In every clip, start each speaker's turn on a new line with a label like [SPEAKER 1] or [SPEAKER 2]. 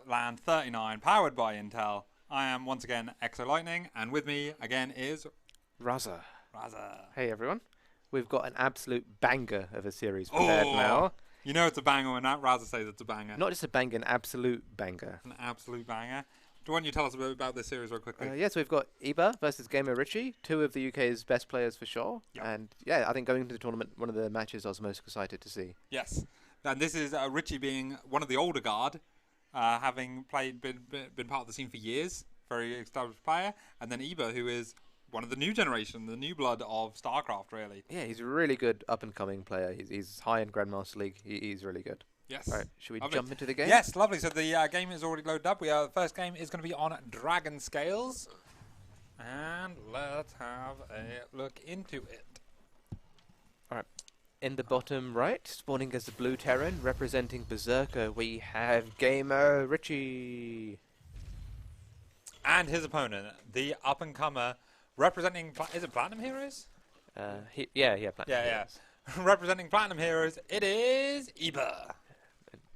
[SPEAKER 1] EPIC39, powered by Intel. I am once again Exo Lightning, and with me again is
[SPEAKER 2] Raza.
[SPEAKER 1] Raza.
[SPEAKER 2] Hey everyone. We've got an absolute banger of a series prepared now.
[SPEAKER 1] You know it's a banger when Raza says it's a banger.
[SPEAKER 2] Not just a banger, an absolute banger.
[SPEAKER 1] An absolute banger. Why don't you tell us a bit about this series real quickly?
[SPEAKER 2] So we've got Eba versus GamerRichy, two of the UK's best players for sure.
[SPEAKER 1] Yep.
[SPEAKER 2] And yeah, I think going into the tournament, one of the matches I was most excited to see.
[SPEAKER 1] Yes. And this is Richie being one of the older guard, having been part of the scene for years, very established player, and then Eba, who is one of the new generation, the new blood of Starcraft, really.
[SPEAKER 2] Yeah, he's a really good up-and-coming player. He's high in Grandmaster League. He's really good.
[SPEAKER 1] Yes.
[SPEAKER 2] All right, should we jump into the game?
[SPEAKER 1] Yes, lovely. So the game is already loaded up. The first game is going to be on Dragon Scales. And let's have a look into it.
[SPEAKER 2] All right. In the bottom right, spawning as the blue Terran, representing Berserker, we have GamerRichy.
[SPEAKER 1] And his opponent, the up-and-comer, representing... is it Platinum Heroes?
[SPEAKER 2] Yeah, Platinum Heroes.
[SPEAKER 1] Representing Platinum Heroes, it is Eba.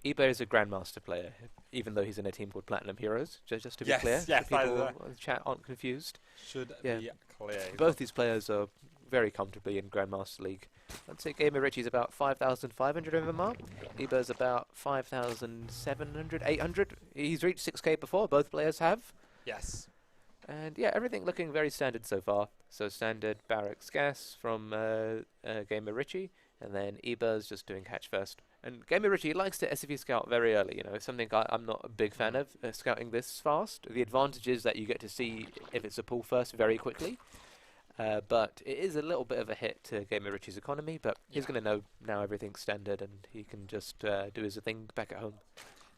[SPEAKER 2] Eba is a Grandmaster player, even though he's in a team called Platinum Heroes, just to be clear.
[SPEAKER 1] Yes,
[SPEAKER 2] so people in the chat aren't confused.
[SPEAKER 1] Should be clear.
[SPEAKER 2] Both these players are very comfortably in Grandmaster League. I'd say GamerRichy's about 5,500 MMR. Eba's about 5,700, 800. He's reached 6k before, both players have.
[SPEAKER 1] Yes.
[SPEAKER 2] And yeah, everything looking very standard so far. So standard barracks gas from GamerRichy, and then Eba's just doing hatch first. And GamerRichy likes to SCV scout very early. You know, it's something I'm not a big fan of, scouting this fast. The advantage is that you get to see if it's a pull first very quickly. But it is a little bit of a hit to GamerRichy's economy, but he's going to know now everything's standard and he can just do his thing back at home.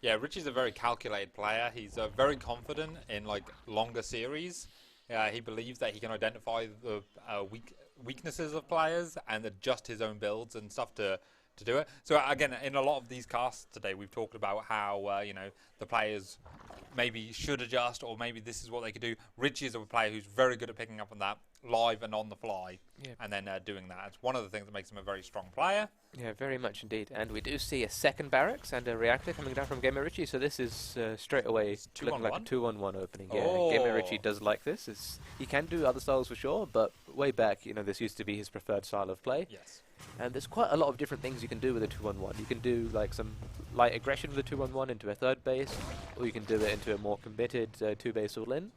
[SPEAKER 1] Yeah, Richie's a very calculated player. He's very confident in longer series. He believes that he can identify the weaknesses of players and adjust his own builds and stuff to do it. So again, in a lot of these casts today, we've talked about how the players maybe should adjust, or maybe this is what they could do. Richie is a player who's very good at picking up on that live and on the fly, and then doing that. It's one of the things that makes him a very strong player.
[SPEAKER 2] Yeah, very much indeed. And we do see a second barracks and a reactor coming down from GamerRichy, so this is straight away looking like a 2-on-1 opening. Yeah, GamerRichy does like this. He can do other styles for sure, but way back, this used to be his preferred style of play.
[SPEAKER 1] Yes.
[SPEAKER 2] And there's quite a lot of different things you can do with a 2-on-1. You can do some light aggression with a 2-on-1 into a third base, or you can do it into a more committed 2-base all-in.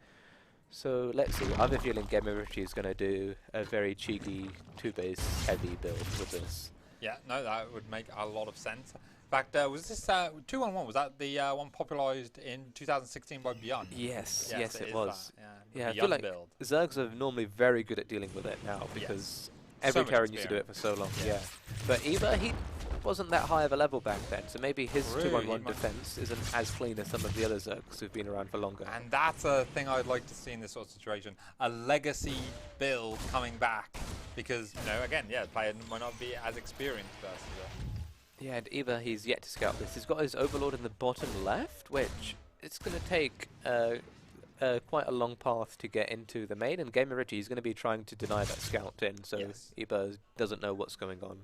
[SPEAKER 2] So let's see. I have a feeling GamerRichy is going to do a very cheeky 2-base heavy build with this.
[SPEAKER 1] Yeah, no, that would make a lot of sense. In fact, was this 2-on-1? Was that the one popularized in 2016 by Beyond?
[SPEAKER 2] Yes, it was.
[SPEAKER 1] Yeah,
[SPEAKER 2] I feel like Zergs are normally very good at dealing with it now because every Terran used to do it for so long. Yeah. But Eba, he wasn't that high of a level back then, so maybe his 2-on-1 defense isn't as clean as some of the other Zergs who've been around for longer.
[SPEAKER 1] And that's a thing I'd like to see in this sort of situation. A legacy build coming back. Because, again, the player might not be as experienced versus it.
[SPEAKER 2] Yeah, and Eba, he's yet to scout this. He's got his Overlord in the bottom left, which it's going to take quite a long path to get into the main, and GamerRichy is going to be trying to deny that scout in, so Eba doesn't know what's going on.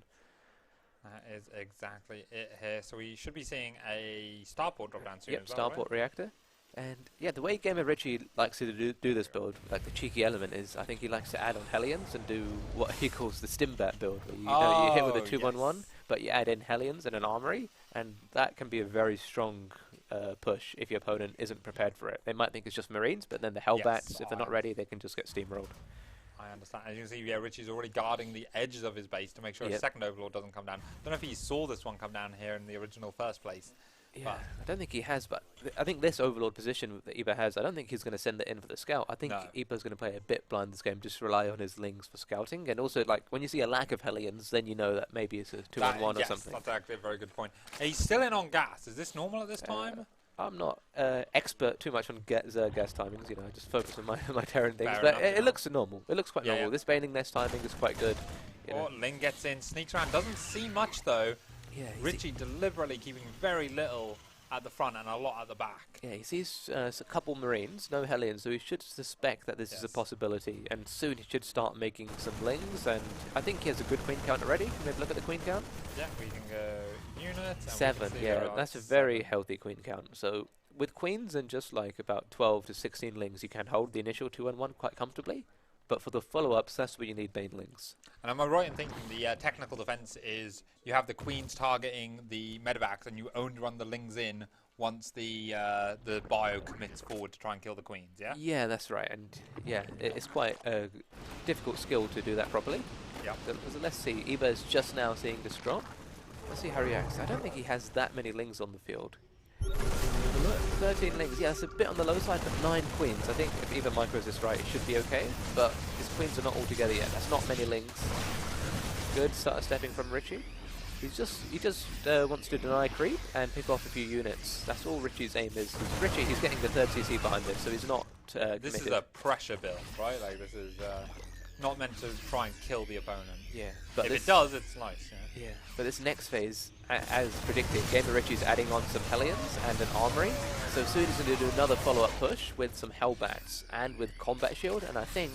[SPEAKER 1] That is exactly it here. So we should be seeing a starport drop down soon.
[SPEAKER 2] Yep, starport reactor. And yeah, the way GamerRichy likes to do this build, the cheeky element is, I think he likes to add on Hellions and do what he calls the Stimbat build, where you hit with a 2-on-1, but you add in Hellions and an armory, and that can be a very strong push if your opponent isn't prepared for it. They might think it's just Marines, but then the Hellbats, if they're not ready, they can just get steamrolled.
[SPEAKER 1] I understand. As you can see, Richie's already guarding the edges of his base to make sure his second Overlord doesn't come down. Don't know if he saw this one come down here in the original first place.
[SPEAKER 2] Yeah, I don't think he has, but I think this Overlord position that Eba has, I don't think he's going to send it in for the scout. I think Eba's going to play a bit blind this game, just rely on his Lings for scouting. And also, when you see a lack of Hellions, then you know that maybe it's a 2-on-1 or something.
[SPEAKER 1] That's actually a very good point. He's still in on gas. Is this normal at this time?
[SPEAKER 2] I'm not expert too much on gas timings, I just focus on my Terran things, but it looks normal. It looks quite normal. This Baning Nest timing is quite good.
[SPEAKER 1] Ling gets in, sneaks around, doesn't see much though.
[SPEAKER 2] Yeah,
[SPEAKER 1] Richie deliberately keeping very little at the front and a lot at the back.
[SPEAKER 2] Yeah, he sees a couple Marines, no Hellions, so he should suspect that this is a possibility, and soon he should start making some Lings, and I think he has a good Queen count already. Can we have a look at the Queen count?
[SPEAKER 1] Yeah, we can go units. And we can
[SPEAKER 2] 7,
[SPEAKER 1] see
[SPEAKER 2] yeah,
[SPEAKER 1] there are
[SPEAKER 2] that's a very
[SPEAKER 1] 7.
[SPEAKER 2] healthy queen count. So with queens and just like about 12 to 16 lings, you can hold the initial 2-1 quite comfortably. But for the follow-ups, that's where you need banelings.
[SPEAKER 1] And am I right in thinking the technical defense is you have the queens targeting the medevacs, and you only run the lings in once the bio commits forward to try and kill the queens, yeah?
[SPEAKER 2] Yeah, that's right. And yeah, it's quite a difficult skill to do that properly.
[SPEAKER 1] Yeah.
[SPEAKER 2] So let's see. Eba is just now seeing this drop. Let's see how he reacts. I don't think he has that many lings on the field. 13 lings. Yeah, it's a bit on the low side, but 9 queens. I think if Eba micros this right, it should be okay. But his queens are not all together yet. That's not many lings. Good start stepping from Richie. He just wants to deny creep and pick off a few units. That's all Richie's aim is. Richie, he's getting the 3rd CC behind this, so he's not
[SPEAKER 1] This
[SPEAKER 2] committed.
[SPEAKER 1] is a pressure build, right? Like, this is not meant to try and kill the opponent.
[SPEAKER 2] Yeah, but
[SPEAKER 1] if it does, it's nice.
[SPEAKER 2] Yeah, but this next phase, as predicted, GamerRichy's adding on some Hellions and an Armory. So soon he's going to do another follow-up push with some Hellbats and with Combat Shield, and I think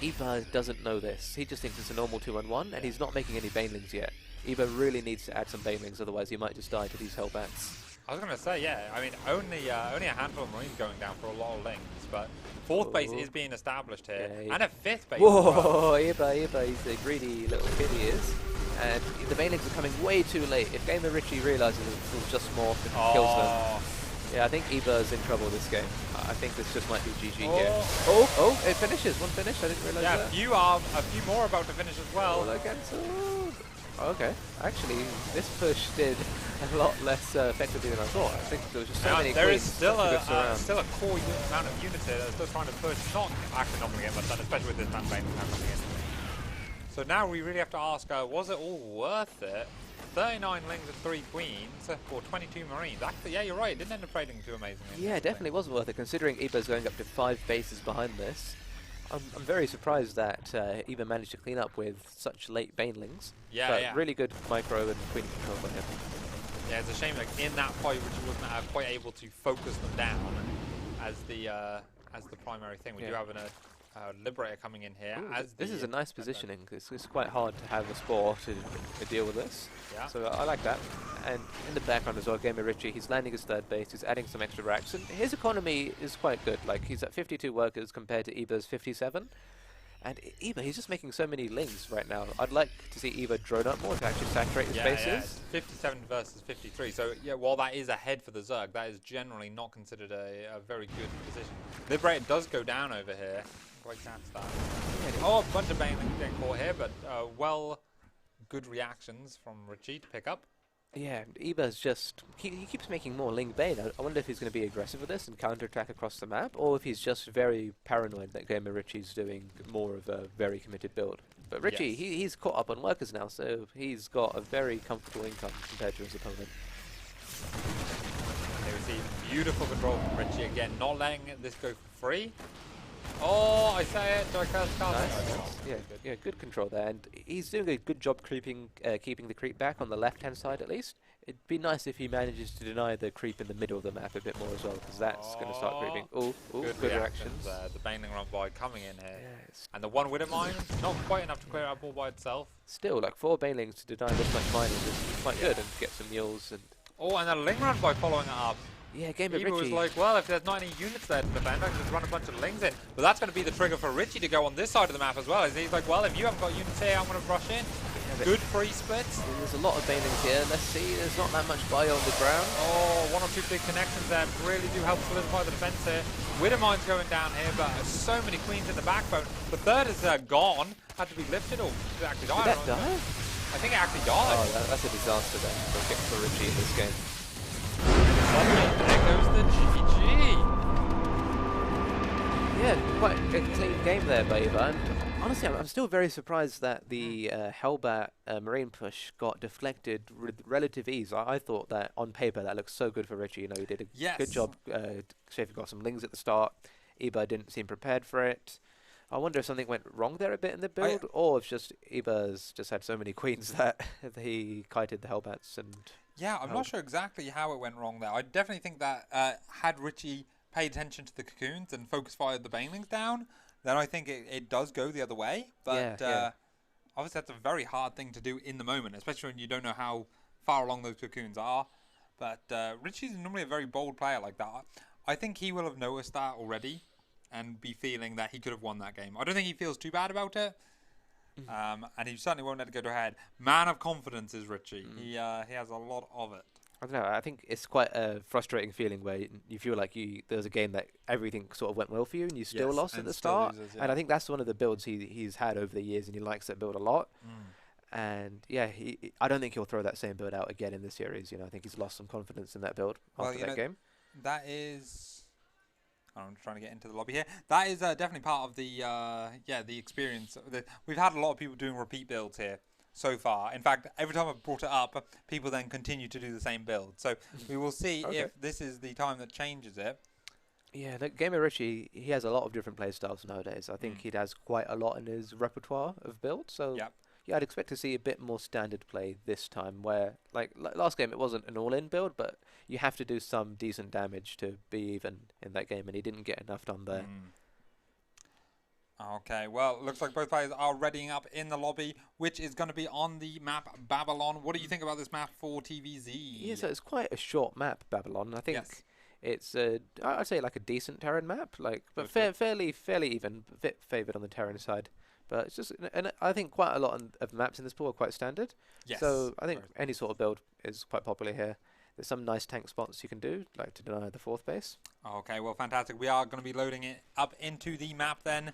[SPEAKER 2] Eba doesn't know this. He just thinks it's a normal 2-on-1, and he's not making any Banelings yet. Eba really needs to add some Banelings, otherwise he might just die to these Hellbats.
[SPEAKER 1] I was going to say, yeah, I mean, only a handful of Marines going down for a lot of lings, but 4th base is being established here,
[SPEAKER 2] Yeah,
[SPEAKER 1] and a 5th base.
[SPEAKER 2] Whoa, Eba, he's a greedy little kid he is. And the Banelings are coming way too late. If GamerRichy realizes it's just morph and kills them. Yeah, I think Eba's in trouble this game. I think this just might be GG here. Oh, it finishes. One finish. I didn't realize that.
[SPEAKER 1] Yeah, a few more about to finish as well.
[SPEAKER 2] All cancelled. Okay. Actually, this push did a lot less effectively than I thought. I think there was just so many
[SPEAKER 1] there is
[SPEAKER 2] queens
[SPEAKER 1] still a core amount of units here that's still trying to push. Not going to get much done, especially with this man coming in. So now we really have to ask, was it all worth it? 39 lings and 3 queens for 22 marines. Actually, yeah, you're right. It didn't end up trading too amazingly.
[SPEAKER 2] Yeah, it definitely wasn't worth it, considering Eba's going up to 5 bases behind this. I'm very surprised that Eba managed to clean up with such late banelings.
[SPEAKER 1] Yeah,
[SPEAKER 2] but
[SPEAKER 1] yeah.
[SPEAKER 2] really good micro and queen control by him.
[SPEAKER 1] Yeah, it's a shame, like, in that fight, Richie wasn't quite able to focus them down as the primary thing. We do have a Liberator coming in here.
[SPEAKER 2] Ooh, this is a nice positioning. It's quite hard to have a Spore to deal with this.
[SPEAKER 1] Yeah.
[SPEAKER 2] So I like that. And in the background as well, GamerRichy, he's landing his 3rd base, he's adding some extra racks, and his economy is quite good. Like, he's at 52 workers compared to Eba's 57. And Eba, he's just making so many lings right now. I'd like to see Eba drone up more to actually saturate his bases.
[SPEAKER 1] Yeah, it's 57 versus 53. So, yeah, while that is ahead for the Zerg, that is generally not considered a very good position. Liberator does go down over here. Quite chance that. Oh, a bunch of banelings getting caught here, but good reactions from Richie to pick up.
[SPEAKER 2] Yeah, Eba's just... He keeps making more Ling Bane. I wonder if he's going to be aggressive with this and counter-attack across the map, or if he's just very paranoid that GamerRichy's doing more of a very committed build. But Richie,
[SPEAKER 1] Yes.
[SPEAKER 2] he's caught up on workers now, so he's got a very comfortable income compared to his opponent.
[SPEAKER 1] There we see beautiful control from Richie again, not letting this go for free. Oh, I say it. Do I cast
[SPEAKER 2] Nice. Yeah, good control there, and he's doing a good job keeping the creep back on the left-hand side at least. It'd be nice if he manages to deny the creep in the middle of the map a bit more as well, because that's going to start creeping. Oh, good reactions.
[SPEAKER 1] The Baneling run by coming in here.
[SPEAKER 2] Yes.
[SPEAKER 1] And the one Widow Mine, not quite enough to clear up all by itself.
[SPEAKER 2] Still, like 4 Banelings to deny this much mining is quite good, and get some mules and...
[SPEAKER 1] Oh, and a Ling run by following it up.
[SPEAKER 2] Yeah,
[SPEAKER 1] Eba was like, well, if there's not any units there to defend, I can just run a bunch of Lings in. But that's going to be the trigger for Richie to go on this side of the map as well. He's like, well, if you haven't got units here, I'm going to rush in. Good free splits.
[SPEAKER 2] There's a lot of Banelings here. Let's see, there's not that much bio on the ground.
[SPEAKER 1] Oh, 1 or 2 big connections there really do help solidify the defense here. Widowmine's going down here, but so many queens in the backbone. The 3rd is gone. Had to be lifted, or did it actually die?
[SPEAKER 2] Did that die?
[SPEAKER 1] I think it actually died.
[SPEAKER 2] Oh, that's a disaster then for Richie in this game.
[SPEAKER 1] There goes the GG.
[SPEAKER 2] Yeah, quite a clean game there by Eba. And honestly, I'm still very surprised that the Hellbat Marine push got deflected with relative ease. I thought that on paper that looks so good for Richie. You know, he did a good job. Schaefer got some Lings at the start. Eba didn't seem prepared for it. I wonder if something went wrong there a bit in the build, or if just Eba's just had so many queens that he kited the Hellbats and...
[SPEAKER 1] Yeah, I'm not sure exactly how it went wrong there. I definitely think that had Richie paid attention to the cocoons and focus fired the Banelings down, then I think it does go the other way. But obviously that's a very hard thing to do in the moment, especially when you don't know how far along those cocoons are. But Richie's normally a very bold player like that. I think he will have noticed that already and be feeling that he could have won that game. I don't think he feels too bad about it. And he certainly won't let it go to head. Man of confidence is Richie. He has a lot of it.
[SPEAKER 2] I don't know. I think it's quite a frustrating feeling where you feel like there's a game that everything sort of went well for you and you still lost at the start.
[SPEAKER 1] Loses,
[SPEAKER 2] And I think that's one of the builds he's had over the years, and he likes that build a lot. And yeah, I don't think he'll throw that same build out again in the series. I think he's lost some confidence in that build after that game.
[SPEAKER 1] That is. I'm trying to get into the lobby here. That is definitely part of the experience. We've had a lot of people doing repeat builds here so far. In fact, every time I've brought it up, people then continue to do the same build. So we will see if this is the time that changes it.
[SPEAKER 2] Yeah, GamerRichy, he has a lot of different play styles nowadays. I think he has quite a lot in his repertoire of builds. So yeah, I'd expect to see a bit more standard play this time, where like last game it wasn't an all-in build, but you have to do some decent damage to be even in that game, and he didn't get enough done there.
[SPEAKER 1] Okay, well, looks like both players are readying up in the lobby, which is going to be on the map Babylon. What do you think about this map for TVZ?
[SPEAKER 2] Yeah, so it's quite a short map, Babylon. I think it's I'd say like a decent Terran map, but fairly even, a bit favoured on the Terran side. But it's just, and I think quite a lot of maps in this pool are quite standard.
[SPEAKER 1] Yes.
[SPEAKER 2] So I think any sort of build is quite popular here. There's some nice tank spots you can do, like to deny the fourth base.
[SPEAKER 1] Okay, well, fantastic. We are going to be loading it up into the map then.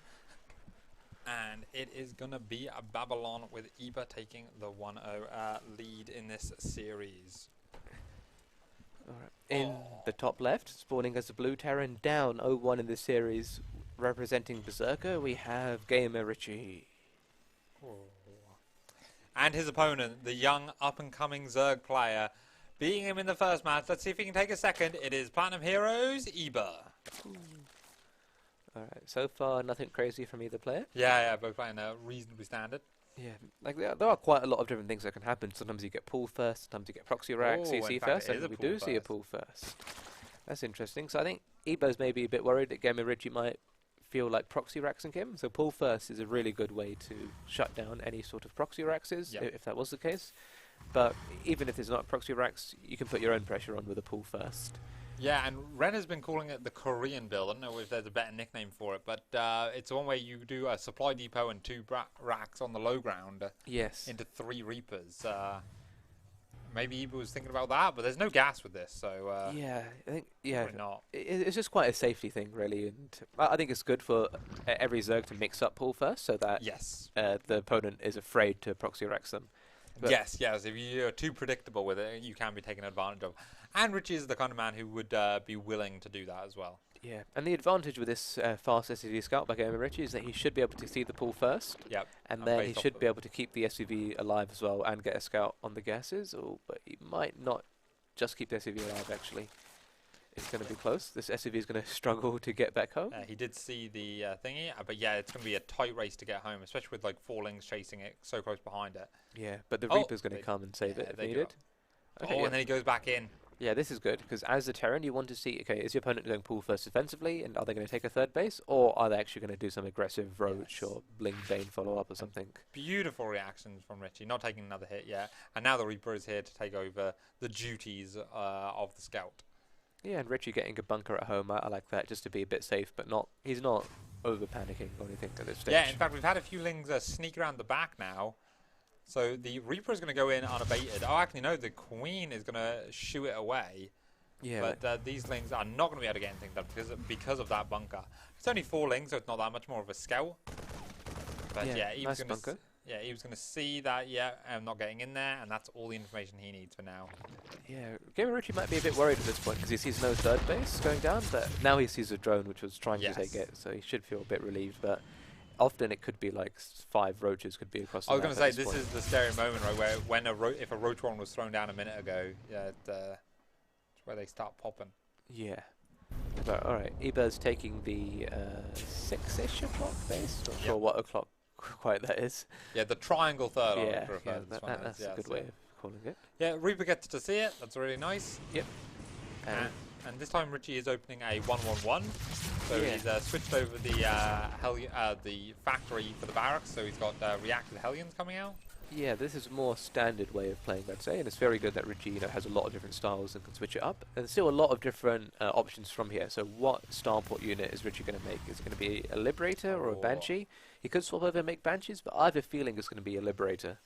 [SPEAKER 1] And it is going to be a Babylon with Eba taking the 1-0 lead in this series.
[SPEAKER 2] All right. In the top left, spawning as a blue Terran, down 0-1 in this series. Representing Berserker, we have GamerRichy.
[SPEAKER 1] And his opponent, the young up-and-coming Zerg player, beating him in the first match. Let's see if he can take a second. It is Platinum Heroes, Eba.
[SPEAKER 2] Alright, so far nothing crazy from either player.
[SPEAKER 1] Yeah, both playing reasonably standard.
[SPEAKER 2] Yeah, like there are quite a lot of different things that can happen. Sometimes you get pull first, sometimes you get proxy rack, CC first, and we do see a pull first. That's interesting. So I think Eba's maybe a bit worried that GamerRichy might feel like proxy racks and him. So pull first is a really good way to shut down any sort of proxy racks, if that was the case. But even if there's not proxy racks, you can put your own pressure on with a pull first.
[SPEAKER 1] Yeah, and Ren has been calling it the Korean build. I don't know if there's a better nickname for it, but it's one where you do a supply depot and 2 racks on the low ground into 3 Reapers. Maybe Eba was thinking about that, but there's no gas with this, so...
[SPEAKER 2] yeah, I think,
[SPEAKER 1] probably not.
[SPEAKER 2] It's just quite a safety thing, really, and I think it's good for every Zerg to mix up pull first, so that the opponent is afraid to proxy racks them. But
[SPEAKER 1] yes, if you're too predictable with it, you can be taken advantage of. And Richie is the kind of man who would be willing to do that as well.
[SPEAKER 2] Yeah, and the advantage with this fast SUV scout by GamerRichy is that he should be able to see the pull first.
[SPEAKER 1] Yep.
[SPEAKER 2] And then he should be able to keep the SUV alive as well and get a scout on the gases. But he might not just keep the SUV alive, actually. It's going to be close. This SUV is going to struggle to get back home.
[SPEAKER 1] He did see the thingy, but yeah, it's going to be a tight race to get home, especially with like 4 lings chasing it so close behind it.
[SPEAKER 2] Yeah, but the Reaper's going to come and save it if needed.
[SPEAKER 1] Okay, and then he goes back in.
[SPEAKER 2] Yeah, this is good, because as a Terran, you want to see, okay, is your opponent going pull first defensively, and are they going to take a third base, or are they actually going to do some aggressive Roach or Bling Bane follow-up or something?
[SPEAKER 1] Beautiful reactions from Richie, not taking another hit yet. And now the Reaper is here to take over the duties of the Scout.
[SPEAKER 2] Yeah, and Richie getting a bunker at home, I like that, just to be a bit safe, but he's not over-panicking or anything at this stage.
[SPEAKER 1] Yeah, in fact, we've had a few lings sneak around the back now. So the Reaper is going to go in unabated. Oh, actually, no, the Queen is going to shoo it away. Yeah. But these lings are not going to be able to get anything done because of that bunker. It's only 4 lings, so it's not that much more of a scout. But yeah, he was going to see that, I'm not getting in there, and that's all the information he needs for now. Yeah,
[SPEAKER 2] GamerRichy might be a bit worried at this point because he sees no third base going down, but now he sees a drone which was trying to take it, so he should feel a bit relieved. But often it could be like 5 roaches could be across the map.
[SPEAKER 1] I was going to say, this is the scary moment, right, where when if a roach one was thrown down a minute ago, it's where they start popping.
[SPEAKER 2] Yeah. But alright, Eba's taking the 6-ish o'clock base. Not sure what o'clock quite that is.
[SPEAKER 1] Yeah, the triangle third.
[SPEAKER 2] That's a good way of calling it.
[SPEAKER 1] Yeah, Reaper gets to see it. That's really nice.
[SPEAKER 2] Yep.
[SPEAKER 1] And this time Richie is opening a 1-1-1. So he's switched over the factory for the barracks. So he's got reactive Hellions coming out.
[SPEAKER 2] Yeah, this is a more standard way of playing, I'd say, and it's very good that Richie, has a lot of different styles and can switch it up. And there's still a lot of different options from here. So what starport unit is Richie going to make? Is it going to be a Liberator or a Banshee? He could swap over and make Banshees, but I have a feeling it's going to be a Liberator.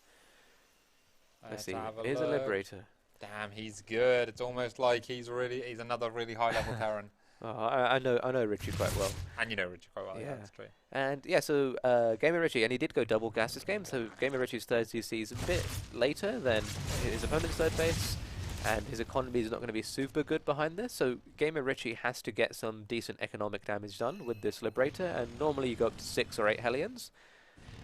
[SPEAKER 2] Let's see. Here's a Liberator.
[SPEAKER 1] Damn, he's good. It's almost like he's another really high level Terran.
[SPEAKER 2] Oh, I know Richie quite well.
[SPEAKER 1] And you know Richie quite well, yeah, that's true.
[SPEAKER 2] And yeah, so GamerRichy, and he did go double gas this game, so GamerRichy's third CC is a bit later than his opponent's third base, and his economy is not going to be super good behind this, so GamerRichy has to get some decent economic damage done with this Liberator, and normally you go up to 6 or 8 Hellions.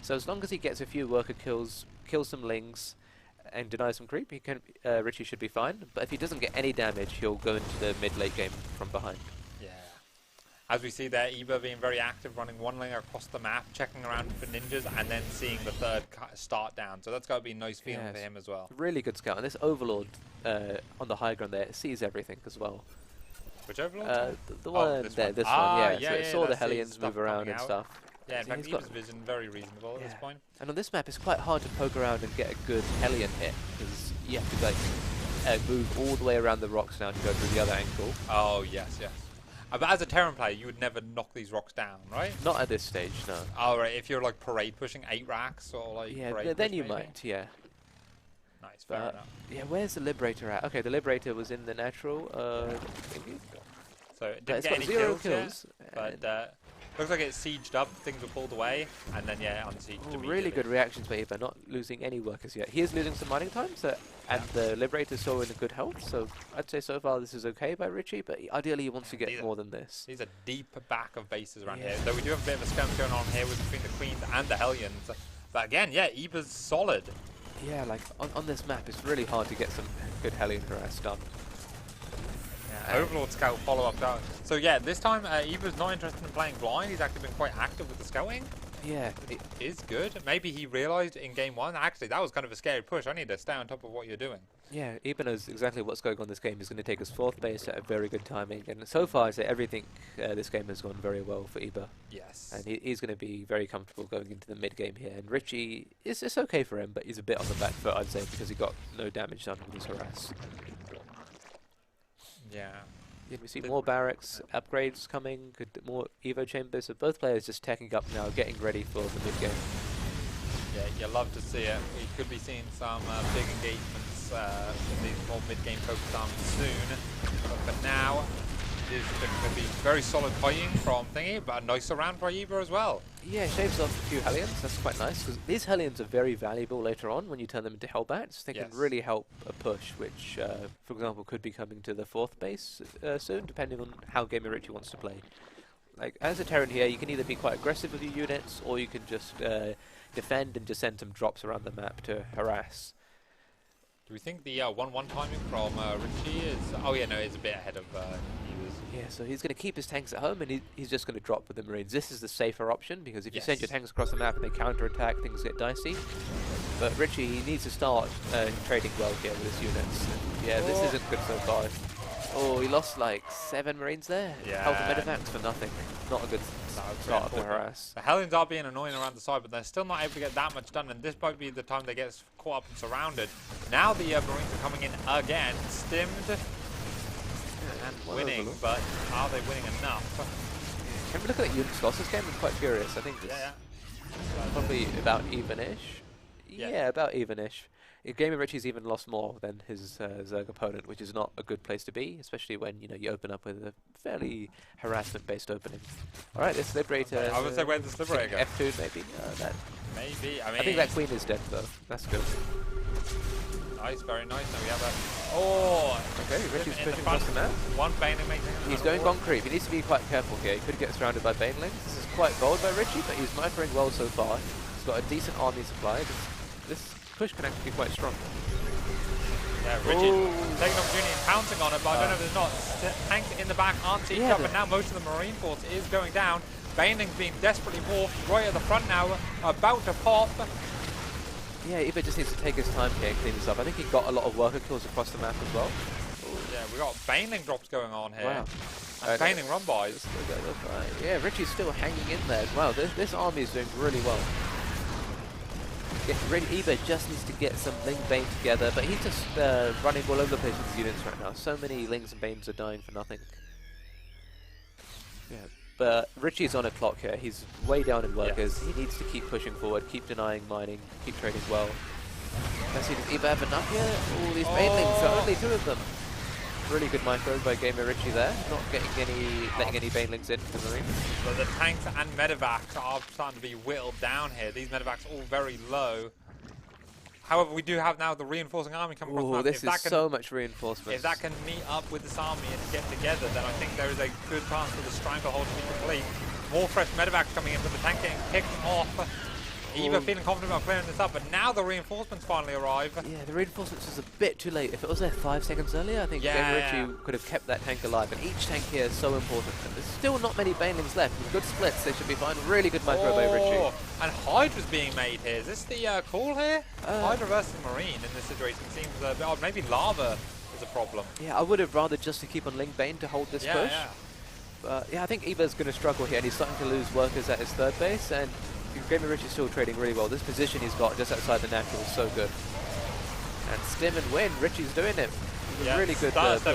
[SPEAKER 2] So as long as he gets a few worker kills, kills some Lings, and deny some creep, Richie should be fine, but if he doesn't get any damage, he'll go into the mid-late game from behind.
[SPEAKER 1] As we see there, Eba being very active, running one lane across the map, checking around for ninjas, and then seeing the third start down. So that's got to be a nice feeling for him as well.
[SPEAKER 2] Really good scout. And this Overlord on the high ground there sees everything as well.
[SPEAKER 1] Which Overlord?
[SPEAKER 2] The one there, this one, yeah. So it saw the Hellions move around and stuff.
[SPEAKER 1] Yeah, in fact, Eba's vision very reasonable at this point.
[SPEAKER 2] And on this map, it's quite hard to poke around and get a good Hellion hit, because you have to like move all the way around the rocks now to go through the other angle.
[SPEAKER 1] Oh, yes, yes. But as a Terran player, you would never knock these rocks down, right?
[SPEAKER 2] Not at this stage, no.
[SPEAKER 1] Oh, right. If you're like parade pushing 8 racks or like
[SPEAKER 2] yeah, then you might, yeah.
[SPEAKER 1] Nice, fair enough.
[SPEAKER 2] Yeah, where's the Liberator at? Okay, the Liberator was in the natural thingy.
[SPEAKER 1] So it didn't get any kills yet, but looks like it's sieged up, things were pulled away, and then unsieged immediately.
[SPEAKER 2] Really good reactions by Eba, not losing any workers yet. He is losing some mining time, and the Liberator is still in a good health, so I'd say so far this is okay by Richie, but ideally he wants to get more than this.
[SPEAKER 1] These are deep back of bases around here, though we do have a bit of a scum going on here between the Queens and the Hellions. But again, Eba's solid.
[SPEAKER 2] Yeah, like on this map it's really hard to get some good Hellion harass done.
[SPEAKER 1] Overlord Scout follow-up down. So yeah, this time Eba's not interested in playing blind. He's actually been quite active with the scouting.
[SPEAKER 2] Yeah.
[SPEAKER 1] It is good. Maybe he realised in game 1, actually, that was kind of a scary push. I need to stay on top of what you're doing.
[SPEAKER 2] Yeah, Eba knows exactly what's going on this game. He's going to take his 4th base at a very good timing. And so far, I say everything this game has gone very well for Eba.
[SPEAKER 1] Yes.
[SPEAKER 2] And he's going to be very comfortable going into the mid-game here. And Richie, it's okay for him, but he's a bit on the back foot, I'd say, because he got no damage done with his harass.
[SPEAKER 1] Yeah.
[SPEAKER 2] Yeah, we see more barracks, upgrades coming, more Evo chambers, so both players just teching up now, getting ready for the mid-game.
[SPEAKER 1] Yeah, you love to see it. We could be seeing some big engagements in these more mid-game focused arms soon. But for now, it's going to be very solid fighting from Thingy, but a nice round for Eba as well.
[SPEAKER 2] Yeah, shaves off a few Hellions, that's quite nice, because these Hellions are very valuable later on when you turn them into Hellbats. They can really help a push, which, for example, could be coming to the 4th base soon, depending on how GamerRichy wants to play. Like, as a Terran here, you can either be quite aggressive with your units, or you can just defend and just send some drops around the map to harass.
[SPEAKER 1] Do we think the 1-1 timing from Richie is... Oh yeah, no, it's a bit ahead of Eba's.
[SPEAKER 2] Yeah, so he's going to keep his tanks at home, and he's just going to drop with the Marines. This is the safer option, because if you send your tanks across the map and they counter-attack, things get dicey. But Richie, he needs to start trading well here with his units. And yeah, this isn't good so far. Oh, he lost like 7 Marines there.
[SPEAKER 1] Yeah.
[SPEAKER 2] Health and medevac's for nothing. Not a good start of the harass.
[SPEAKER 1] The Hellions are being annoying around the side, but they're still not able to get that much done, and this might be the time they get caught up and surrounded. Now the Marines are coming in again, stimmed and winning, but are they winning enough?
[SPEAKER 2] Can we look at units lost this game? I'm quite curious. I think it's probably about even-ish. Yeah, about even-ish. GamerRichy's even lost more than his Zerg opponent, which is not a good place to be, especially when you open up with a fairly harassment-based opening. All right, this Liberator.
[SPEAKER 1] I would say where's this Liberator?
[SPEAKER 2] F2 maybe.
[SPEAKER 1] Maybe.
[SPEAKER 2] I think that Queen is dead though. That's good.
[SPEAKER 1] Nice, very nice. Now we have a. Oh.
[SPEAKER 2] Okay, Richie's pushing across the map.
[SPEAKER 1] One Baneling making.
[SPEAKER 2] He's going on creep. He needs to be quite careful here. He could get surrounded by Banelings. This is quite bold by Richie, but he's snipering well so far. He's got a decent army supply. This push can actually be quite strong.
[SPEAKER 1] Yeah, Richie taking opportunity and pouncing on it, but I don't know if there's not. Tanks in the back aren't sieged up, and now most of the Marine force is going down. Baneling's being desperately morphed right at the front now, about to pop.
[SPEAKER 2] Yeah, Eba just needs to take his time here and clean this up. I think he got a lot of worker kills across the map as well.
[SPEAKER 1] Yeah, we got Baneling drops going on here.
[SPEAKER 2] Wow.
[SPEAKER 1] And Baneling run-bys.
[SPEAKER 2] Yeah, Richie's still hanging in there as well. This army is doing really well. Eber just needs to get some Ling Bane together, but he's just running all over the place with his units right now. So many Lings and Banes are dying for nothing. Yeah, but Richie's on a clock here. He's way down in workers. He needs to keep pushing forward, keep denying mining, keep trading well. Let's see, does Eber have enough here? All these Banelings, so only 2 of them. Really good micro by GamerRichy there, not letting any Banelings into the marine.
[SPEAKER 1] But the tanks and medevacs are starting to be whittled down here. These medevacs all very low. However, we do have now the reinforcing army coming across the map.
[SPEAKER 2] This is so much reinforcement.
[SPEAKER 1] If that can meet up with this army and get together, then I think there is a good chance for the stranglehold to be complete. More fresh medevacs coming in, but the tank getting kicked off. Eber feeling confident about clearing this up, but now the reinforcements finally arrive.
[SPEAKER 2] Yeah, the reinforcements was a bit too late. If it was there 5 seconds earlier, I think GamerRichy could have kept that tank alive. And each tank here is so important. And there's still not many Banelings left. With good splits, they should be fine. Really good micro by Richie.
[SPEAKER 1] And Hydra's being made here. Is this the call here? Hydra versus Marine in this situation seems a bit odd. Maybe Lava is a problem.
[SPEAKER 2] Yeah, I would have rather just to keep on Ling Bane to hold this push.
[SPEAKER 1] Yeah.
[SPEAKER 2] But yeah, I think Eber's going to struggle here. And he's starting to lose workers at his 3rd base. And GamerRichy still trading really well. This position he's got just outside the natural is so good. And stim and win. Richie's doing it. Really good push.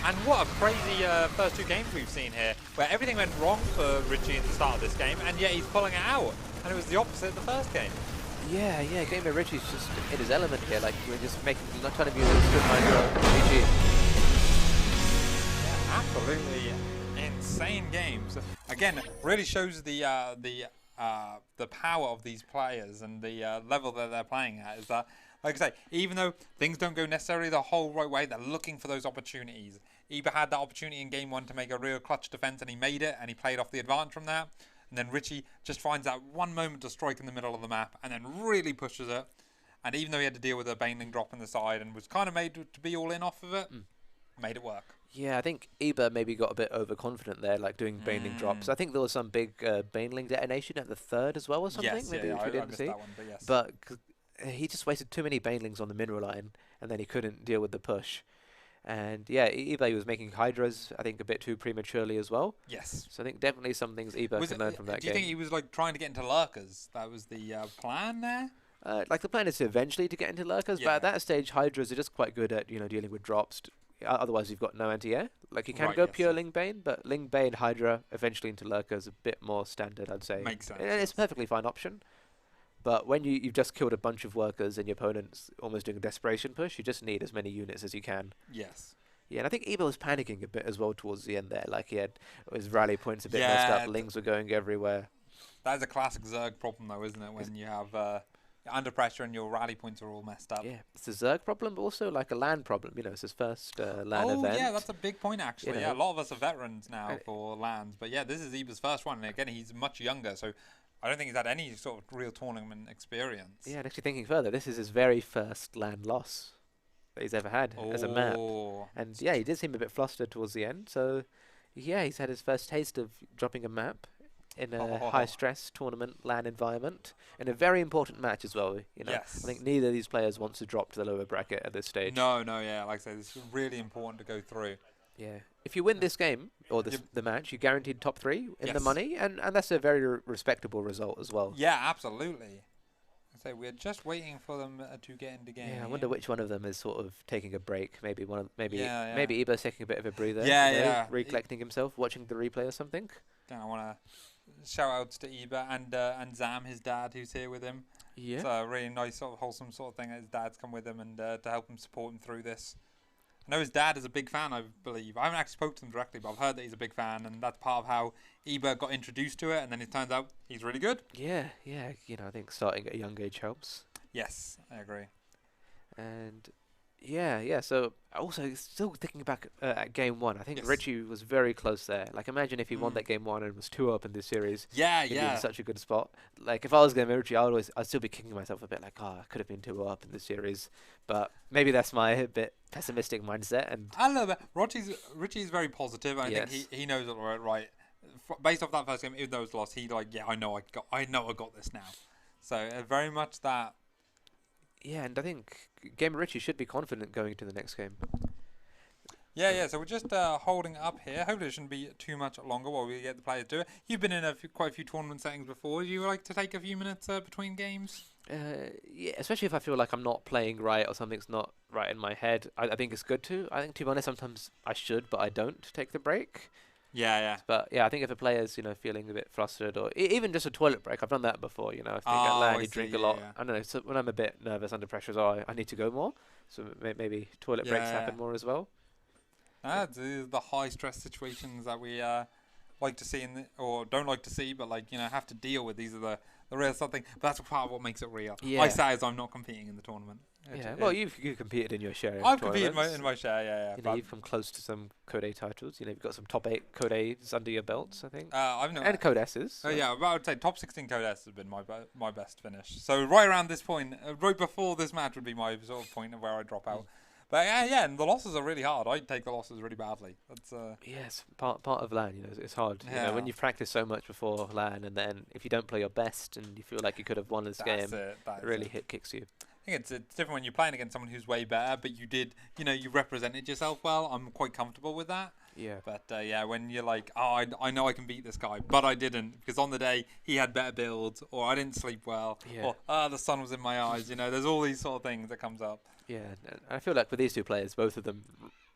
[SPEAKER 1] And what a crazy first 2 games we've seen here, where everything went wrong for Richie at the start of this game, and yet he's pulling it out. And it was the opposite the first game.
[SPEAKER 2] Yeah, GamerRichy's just in his element here. Like, we're just not trying to use this good micro. GG.
[SPEAKER 1] Yeah, absolutely insane games. Again, really shows the power of these players and the level that they're playing at. Is that, like I say, even though things don't go necessarily the whole right way, they're looking for those opportunities. Eber had that opportunity in game 1 to make a real clutch defense, and he made it, and he played off the advantage from that. And then Richie just finds that one moment to strike in the middle of the map, and then really pushes it. And even though he had to deal with a Baneling drop in the side and was kind of made to be all in off of it, made it work.
[SPEAKER 2] Yeah, I think Eber maybe got a bit overconfident there, like doing Baneling drops. I think there was some big Baneling detonation at the 3rd as well or something,
[SPEAKER 1] Yes,
[SPEAKER 2] maybe, which we didn't see.
[SPEAKER 1] That one, but yes.
[SPEAKER 2] But he just wasted too many Banelings on the mineral line, and then he couldn't deal with the push. And yeah, Eber was making Hydras, I think, a bit too prematurely as well.
[SPEAKER 1] Yes.
[SPEAKER 2] So I think definitely some things Eber can learn from that game.
[SPEAKER 1] Do you think he was like trying to get into lurkers? That was the plan there?
[SPEAKER 2] Like the plan is to eventually to get into lurkers, but at that stage, Hydras are just quite good at dealing with drops. Otherwise, you've got no anti-air. Like you can go pure Ling Bane, but Ling Bane, Hydra, eventually into lurkers, a bit more standard, I'd say.
[SPEAKER 1] Makes sense.
[SPEAKER 2] And it's a perfectly fine option. But when you've just killed a bunch of workers and your opponent's almost doing a desperation push, you just need as many units as you can.
[SPEAKER 1] Yes.
[SPEAKER 2] Yeah, and I think Eber was panicking a bit as well towards the end there. Like he had his rally points a bit messed up, Lings were going everywhere.
[SPEAKER 1] That is a classic Zerg problem though, isn't it? When you have you're under pressure and your rally points are all messed up.
[SPEAKER 2] Yeah, it's a Zerg problem, but also like a LAN problem. It's his first LAN event.
[SPEAKER 1] Oh yeah, that's a big point actually. Yeah, a lot of us are veterans now for LANs, but yeah, this is Eber's first one, and again, he's much younger, so I don't think he's had any sort of real tournament experience.
[SPEAKER 2] Yeah, and actually thinking further, this is his very first LAN loss that he's ever had as a map. And yeah, he did seem a bit flustered towards the end, so yeah, he's had his first taste of dropping a map in a high-stress tournament LAN environment, in a very important match as well.
[SPEAKER 1] Yes.
[SPEAKER 2] I think neither of these players wants to drop to the lower bracket at this stage.
[SPEAKER 1] No, yeah, like I said, it's really important to go through.
[SPEAKER 2] Yeah, if you win this game or the match, you're guaranteed top 3 in the money, and that's a very respectable result as well.
[SPEAKER 1] Yeah, absolutely. So we're just waiting for them to get into game.
[SPEAKER 2] Yeah, I wonder which one of them is sort of taking a break. Maybe maybe Eber's taking a bit of a breather. Recollecting himself, watching the replay or something.
[SPEAKER 1] I want to shout outs to Eber and Zam, his dad, who's here with him.
[SPEAKER 2] Yeah.
[SPEAKER 1] It's a really nice sort of wholesome sort of thing that his dad's come with him and to help him support him through this. I know his dad is a big fan, I believe. I haven't actually spoken to him directly, but I've heard that he's a big fan, and that's part of how Eber got introduced to it, and then it turns out he's really good.
[SPEAKER 2] Yeah. I think starting at a young age helps.
[SPEAKER 1] Yes, I agree.
[SPEAKER 2] And yeah. So also still thinking back at game 1, I think Richie was very close there. Like imagine if he won that game 1 and was 2-up in this series.
[SPEAKER 1] Yeah.
[SPEAKER 2] He'd be in such a good spot. Like if I was GamerRichy, I'd still be kicking myself a bit. Like I could have been 2-up in this series. But maybe that's my bit pessimistic mindset. And
[SPEAKER 1] I love it. Richie's very positive. And I think he knows it right. Based off that first game, even though it's lost, he I know I got this now. So very much that.
[SPEAKER 2] Yeah, and I think GamerRichy should be confident going into the next game.
[SPEAKER 1] Yeah. So we're just holding up here. Hopefully it shouldn't be too much longer while we get the players to do it. You've been in quite a few tournament settings before. Would you like to take a few minutes between games?
[SPEAKER 2] Yeah, especially if I feel like I'm not playing right or something's not right in my head. I think it's good to. I think, to be honest, sometimes I should, but I don't take the break.
[SPEAKER 1] Yeah, yeah.
[SPEAKER 2] But yeah, I think if a player's feeling a bit flustered or even just a toilet break, I've done that before. If you get
[SPEAKER 1] Oh,
[SPEAKER 2] land,
[SPEAKER 1] I
[SPEAKER 2] you
[SPEAKER 1] see.
[SPEAKER 2] drink a
[SPEAKER 1] Yeah,
[SPEAKER 2] lot.
[SPEAKER 1] yeah.
[SPEAKER 2] I don't know. So when I'm a bit nervous under pressure, as well, I need to go more. So maybe toilet breaks
[SPEAKER 1] Yeah,
[SPEAKER 2] happen more as well.
[SPEAKER 1] the high stress situations that we like to see or don't like to see, but have to deal with. These are the real something. But that's part of what makes it real.
[SPEAKER 2] Yeah.
[SPEAKER 1] I say as I'm not competing in the tournament.
[SPEAKER 2] Yeah. Well, you've competed in your share.
[SPEAKER 1] I've competed in my share. Yeah, yeah.
[SPEAKER 2] You've come close to some Code A titles. You've got some top 8 Code A's under your belts, I think.
[SPEAKER 1] I've
[SPEAKER 2] and Code S's.
[SPEAKER 1] So. Yeah, but I would say top 16 Code S has been my best finish. So right around this point, right before this match would be my sort of point of where I drop out. But yeah, and the losses are really hard. I take the losses really badly. That's
[SPEAKER 2] yes, part of LAN. It's hard.
[SPEAKER 1] Yeah.
[SPEAKER 2] When you've practiced so much before LAN, and then if you don't play your best, and you feel like you could have won this game, it really kicks you.
[SPEAKER 1] I think it's different when you're playing against someone who's way better, but you represented yourself well. I'm quite comfortable with that.
[SPEAKER 2] Yeah.
[SPEAKER 1] But yeah, when you're like, oh, I know I can beat this guy, but I didn't because on the day he had better builds, or I didn't sleep well, or the sun was in my eyes. There's all these sort of things that comes up.
[SPEAKER 2] Yeah, and I feel like with these two players, both of them,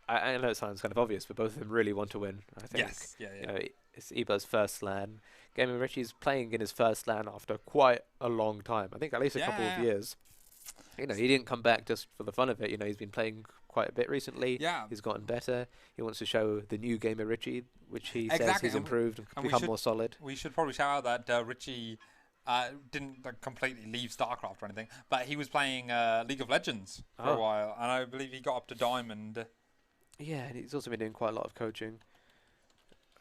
[SPEAKER 2] I know it sounds kind of obvious, but both of them really want to win. I think.
[SPEAKER 1] Yes. Yeah.
[SPEAKER 2] It's Eba's first LAN. GamerRichy's playing in his first LAN after quite a long time. I think at least a couple of years. He didn't come back just for the fun of it. He's been playing quite a bit recently.
[SPEAKER 1] Yeah.
[SPEAKER 2] He's gotten better. He wants to show the new GamerRichy, which he says he's improved and become more solid.
[SPEAKER 1] We should probably shout out that Richie didn't completely leave Starcraft or anything, but he was playing League of Legends for a while, and I believe he got up to Diamond.
[SPEAKER 2] Yeah, and he's also been doing quite a lot of coaching.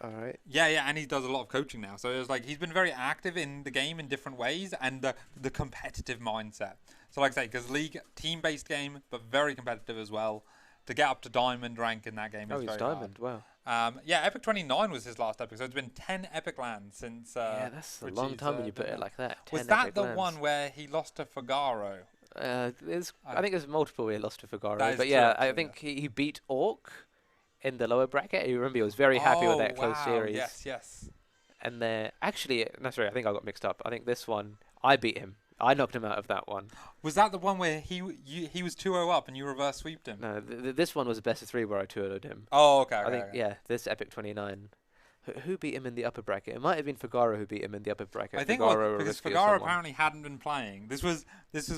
[SPEAKER 2] All right.
[SPEAKER 1] Yeah, and he does a lot of coaching now. So it's he's been very active in the game in different ways, and the competitive mindset. So like I say, because League team-based game, but very competitive as well. To get up to Diamond rank in that game is very
[SPEAKER 2] Diamond.
[SPEAKER 1] hard.
[SPEAKER 2] Wow.
[SPEAKER 1] Yeah, EPIC39 was his last epic, so it's been 10 epic lands since.
[SPEAKER 2] Yeah, that's a long time when you put it like that.
[SPEAKER 1] Was that the one where he lost to Figaro?
[SPEAKER 2] I think there's multiple where he lost to Figaro, but I think he beat Orc in the lower bracket. You remember he was very happy with that close series.
[SPEAKER 1] Yes.
[SPEAKER 2] And actually, no, sorry, I think I got mixed up. I think this one, I beat him. I knocked him out of that one.
[SPEAKER 1] Was that the one where he was 2-0 up and you reverse sweeped him?
[SPEAKER 2] No, this one was a best of 3 where I 2-0'd him.
[SPEAKER 1] Oh, okay.
[SPEAKER 2] I think, this EPIC39. Who beat him in the upper bracket? It might have been Figaro who beat him in the upper bracket.
[SPEAKER 1] I think because Figaro apparently hadn't been playing. This was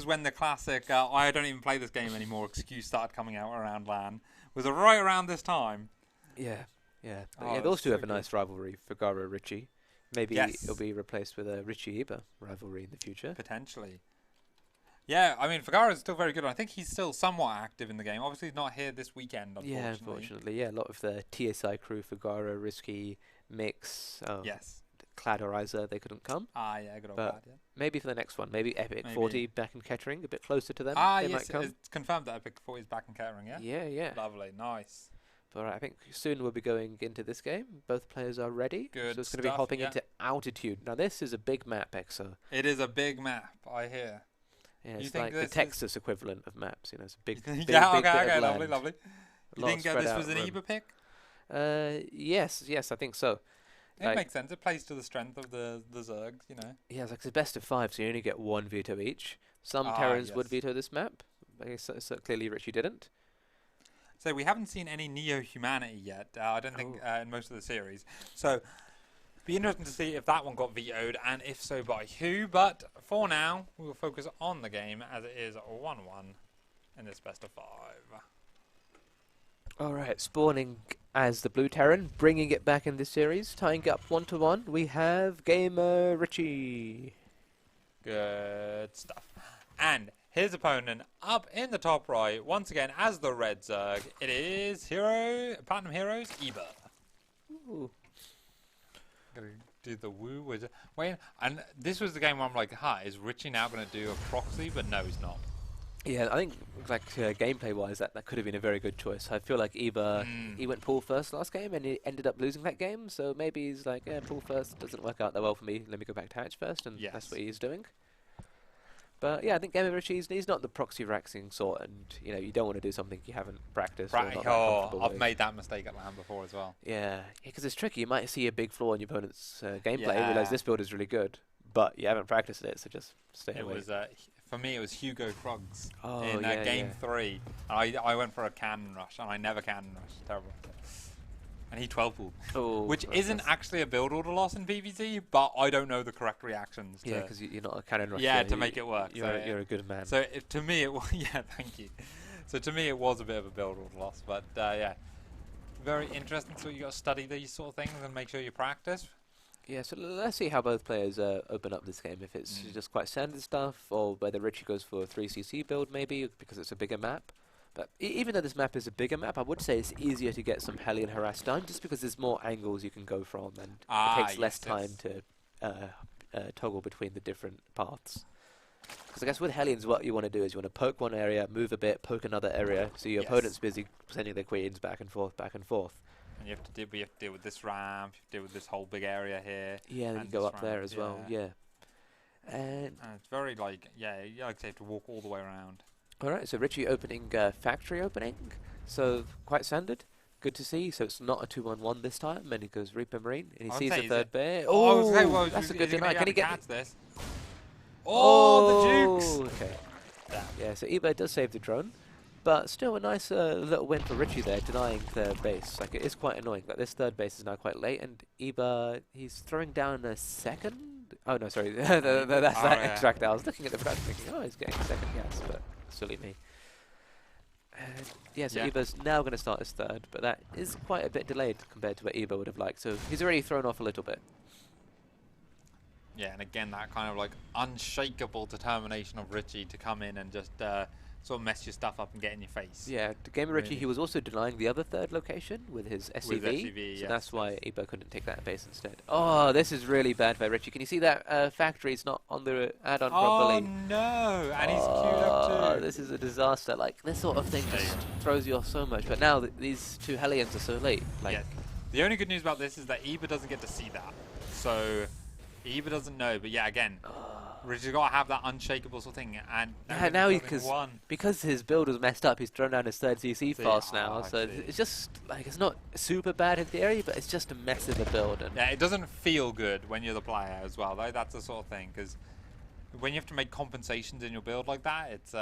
[SPEAKER 1] when the classic I don't even play this game anymore excuse started coming out around LAN. Was it right around this time?
[SPEAKER 2] Yeah. Those two have a nice rivalry, Figaro-Richie. Maybe it'll be replaced with a Richie-Eba rivalry in the future.
[SPEAKER 1] Potentially. Yeah, I mean, Figaro is still very good. I think he's still somewhat active in the game. Obviously, he's not here this weekend, unfortunately.
[SPEAKER 2] Yeah, unfortunately. Yeah, a lot of the TSI crew, Figaro, Risky, Mix, Cladorizer, they couldn't come.
[SPEAKER 1] Yeah, good old Clad, yeah.
[SPEAKER 2] Maybe for the next one. Maybe EPIC40 back in Kettering, a bit closer to them.
[SPEAKER 1] Yes,
[SPEAKER 2] might come.
[SPEAKER 1] It's confirmed that EPIC40 is back in Kettering, yeah?
[SPEAKER 2] Yeah.
[SPEAKER 1] Lovely, nice.
[SPEAKER 2] But I think soon we'll be going into this game. Both players are ready.
[SPEAKER 1] Good
[SPEAKER 2] So it's going to be hopping into altitude. Now, this is a big map, Exo.
[SPEAKER 1] It is a big map, I hear.
[SPEAKER 2] Yeah, it's like the Texas equivalent of maps. It's a big, big,
[SPEAKER 1] yeah,
[SPEAKER 2] big
[SPEAKER 1] okay,
[SPEAKER 2] lovely.
[SPEAKER 1] You think this was an EBA pick?
[SPEAKER 2] Yes, I think so.
[SPEAKER 1] It makes sense. It plays to the strength of the Zergs,
[SPEAKER 2] Yeah, it's a best of 5, so you only get 1 veto each. Some Terrans would veto this map. So clearly Richie didn't.
[SPEAKER 1] So we haven't seen any Neo-Humanity yet, I don't think, in most of the series. So be interesting to see if that one got vetoed, and if so, by who. But for now, we will focus on the game, as it is 1-1 in this best of 5.
[SPEAKER 2] Alright, spawning as the Blue Terran, bringing it back in this series, tying up 1-1, we have GamerRichy.
[SPEAKER 1] Good stuff. And his opponent up in the top right, once again as the Red Zerg, it is Platinum Heroes Eba.
[SPEAKER 2] Ooh.
[SPEAKER 1] Gonna do the woo with Wayne, and this was the game where I'm like, is Richie now gonna do a proxy? But no, he's not.
[SPEAKER 2] Yeah, I think gameplay-wise, that could have been a very good choice. I feel like Eba, he went pool first last game, and he ended up losing that game. So maybe he's like, pool first doesn't work out that well for me. Let me go back to hatch first, and that's what he's doing. But yeah, I think GamerRichy, he's not the proxy raxing sort, and you don't want to do something you haven't practiced.
[SPEAKER 1] Right.
[SPEAKER 2] I've
[SPEAKER 1] made that mistake at LAN before as well.
[SPEAKER 2] Yeah, because it's tricky. You might see a big flaw in your opponent's gameplay and realize this build is really good, but you haven't practiced it, so just stay away.
[SPEAKER 1] It was For me, it was Hugo Krugs
[SPEAKER 2] Oh,
[SPEAKER 1] in
[SPEAKER 2] yeah,
[SPEAKER 1] game
[SPEAKER 2] yeah.
[SPEAKER 1] 3. I went for a cannon rush, and I never cannon rushed. Terrible. And he 12-pulled.
[SPEAKER 2] Oh,
[SPEAKER 1] Which isn't actually a build order loss in PvZ, but I don't know the correct reactions.
[SPEAKER 2] Yeah, because you're not a cannon rusher.
[SPEAKER 1] Yeah, to make it work.
[SPEAKER 2] You're a good man.
[SPEAKER 1] So to me, yeah, thank you. So to me, it was a bit of a build order loss, but yeah, very interesting. So you got to study these sort of things and make sure you practice.
[SPEAKER 2] Yeah, so let's see how both players open up this game. If it's just quite standard stuff, or whether Richie goes for a 3cc build maybe, because it's a bigger map. But even though this map is a bigger map, I would say it's easier to get some Hellion harass done, just because there's more angles you can go from, and it takes less time to toggle between the different paths. Because I guess with Hellions, what you want to do is you want to poke one area, move a bit, poke another area, so your opponent's busy sending their queens back and forth, back and forth.
[SPEAKER 1] And you have to deal with this ramp, you have to deal with this whole big area here.
[SPEAKER 2] Yeah, then you go up there as well, yeah. And
[SPEAKER 1] it's very like, yeah, you like to have to walk all the way around.
[SPEAKER 2] Alright, so Richie opening factory opening, so quite standard. Good to see. So it's not a 2-1-1 this time, and he goes Reaper Marine, and he sees the third bear. Oh, that's a good deny. Can he get
[SPEAKER 1] this? Oh, the Jukes!
[SPEAKER 2] Okay. Yeah, so eBay does save the drone, but still a nice little win for Richie there, denying third base. Like, it is quite annoying. Like, this third base is now quite late, and Eba, he's throwing down a second? Oh, no, sorry. That's that extract. I was looking at the product thinking, oh, he's getting a second gas, but silly me. And yeah, so Eba's now going to start his third, but that is quite a bit delayed compared to what Eba would have liked. So he's already thrown off a little bit.
[SPEAKER 1] Yeah, and again, that kind of like unshakable determination of Richie to come in and just sort of mess your stuff up and get in your face.
[SPEAKER 2] Yeah, to GamerRichy, he was also denying the other third location with his SCV,
[SPEAKER 1] with SCV,
[SPEAKER 2] so that's why Eba couldn't take that base instead. Oh, this is really bad for Richie. Can you see that factory is not on the add-on properly?
[SPEAKER 1] Oh no, and he's queued up too.
[SPEAKER 2] This is a disaster. Like, this sort of thing just throws you off so much, but now these two Hellions are so late. Like,
[SPEAKER 1] yeah. The only good news about this is that Eba doesn't get to see that. So Eba doesn't know, but yeah, again, Richie's got to have that unshakable sort of thing, and
[SPEAKER 2] now because his build was messed up, he's thrown down his third CC fast now. So it's just like, it's not super bad in theory, but it's just a mess of a build. And
[SPEAKER 1] yeah, it doesn't feel good when you're the player as well. Though that's the sort of thing, because when you have to make compensations in your build like that, it's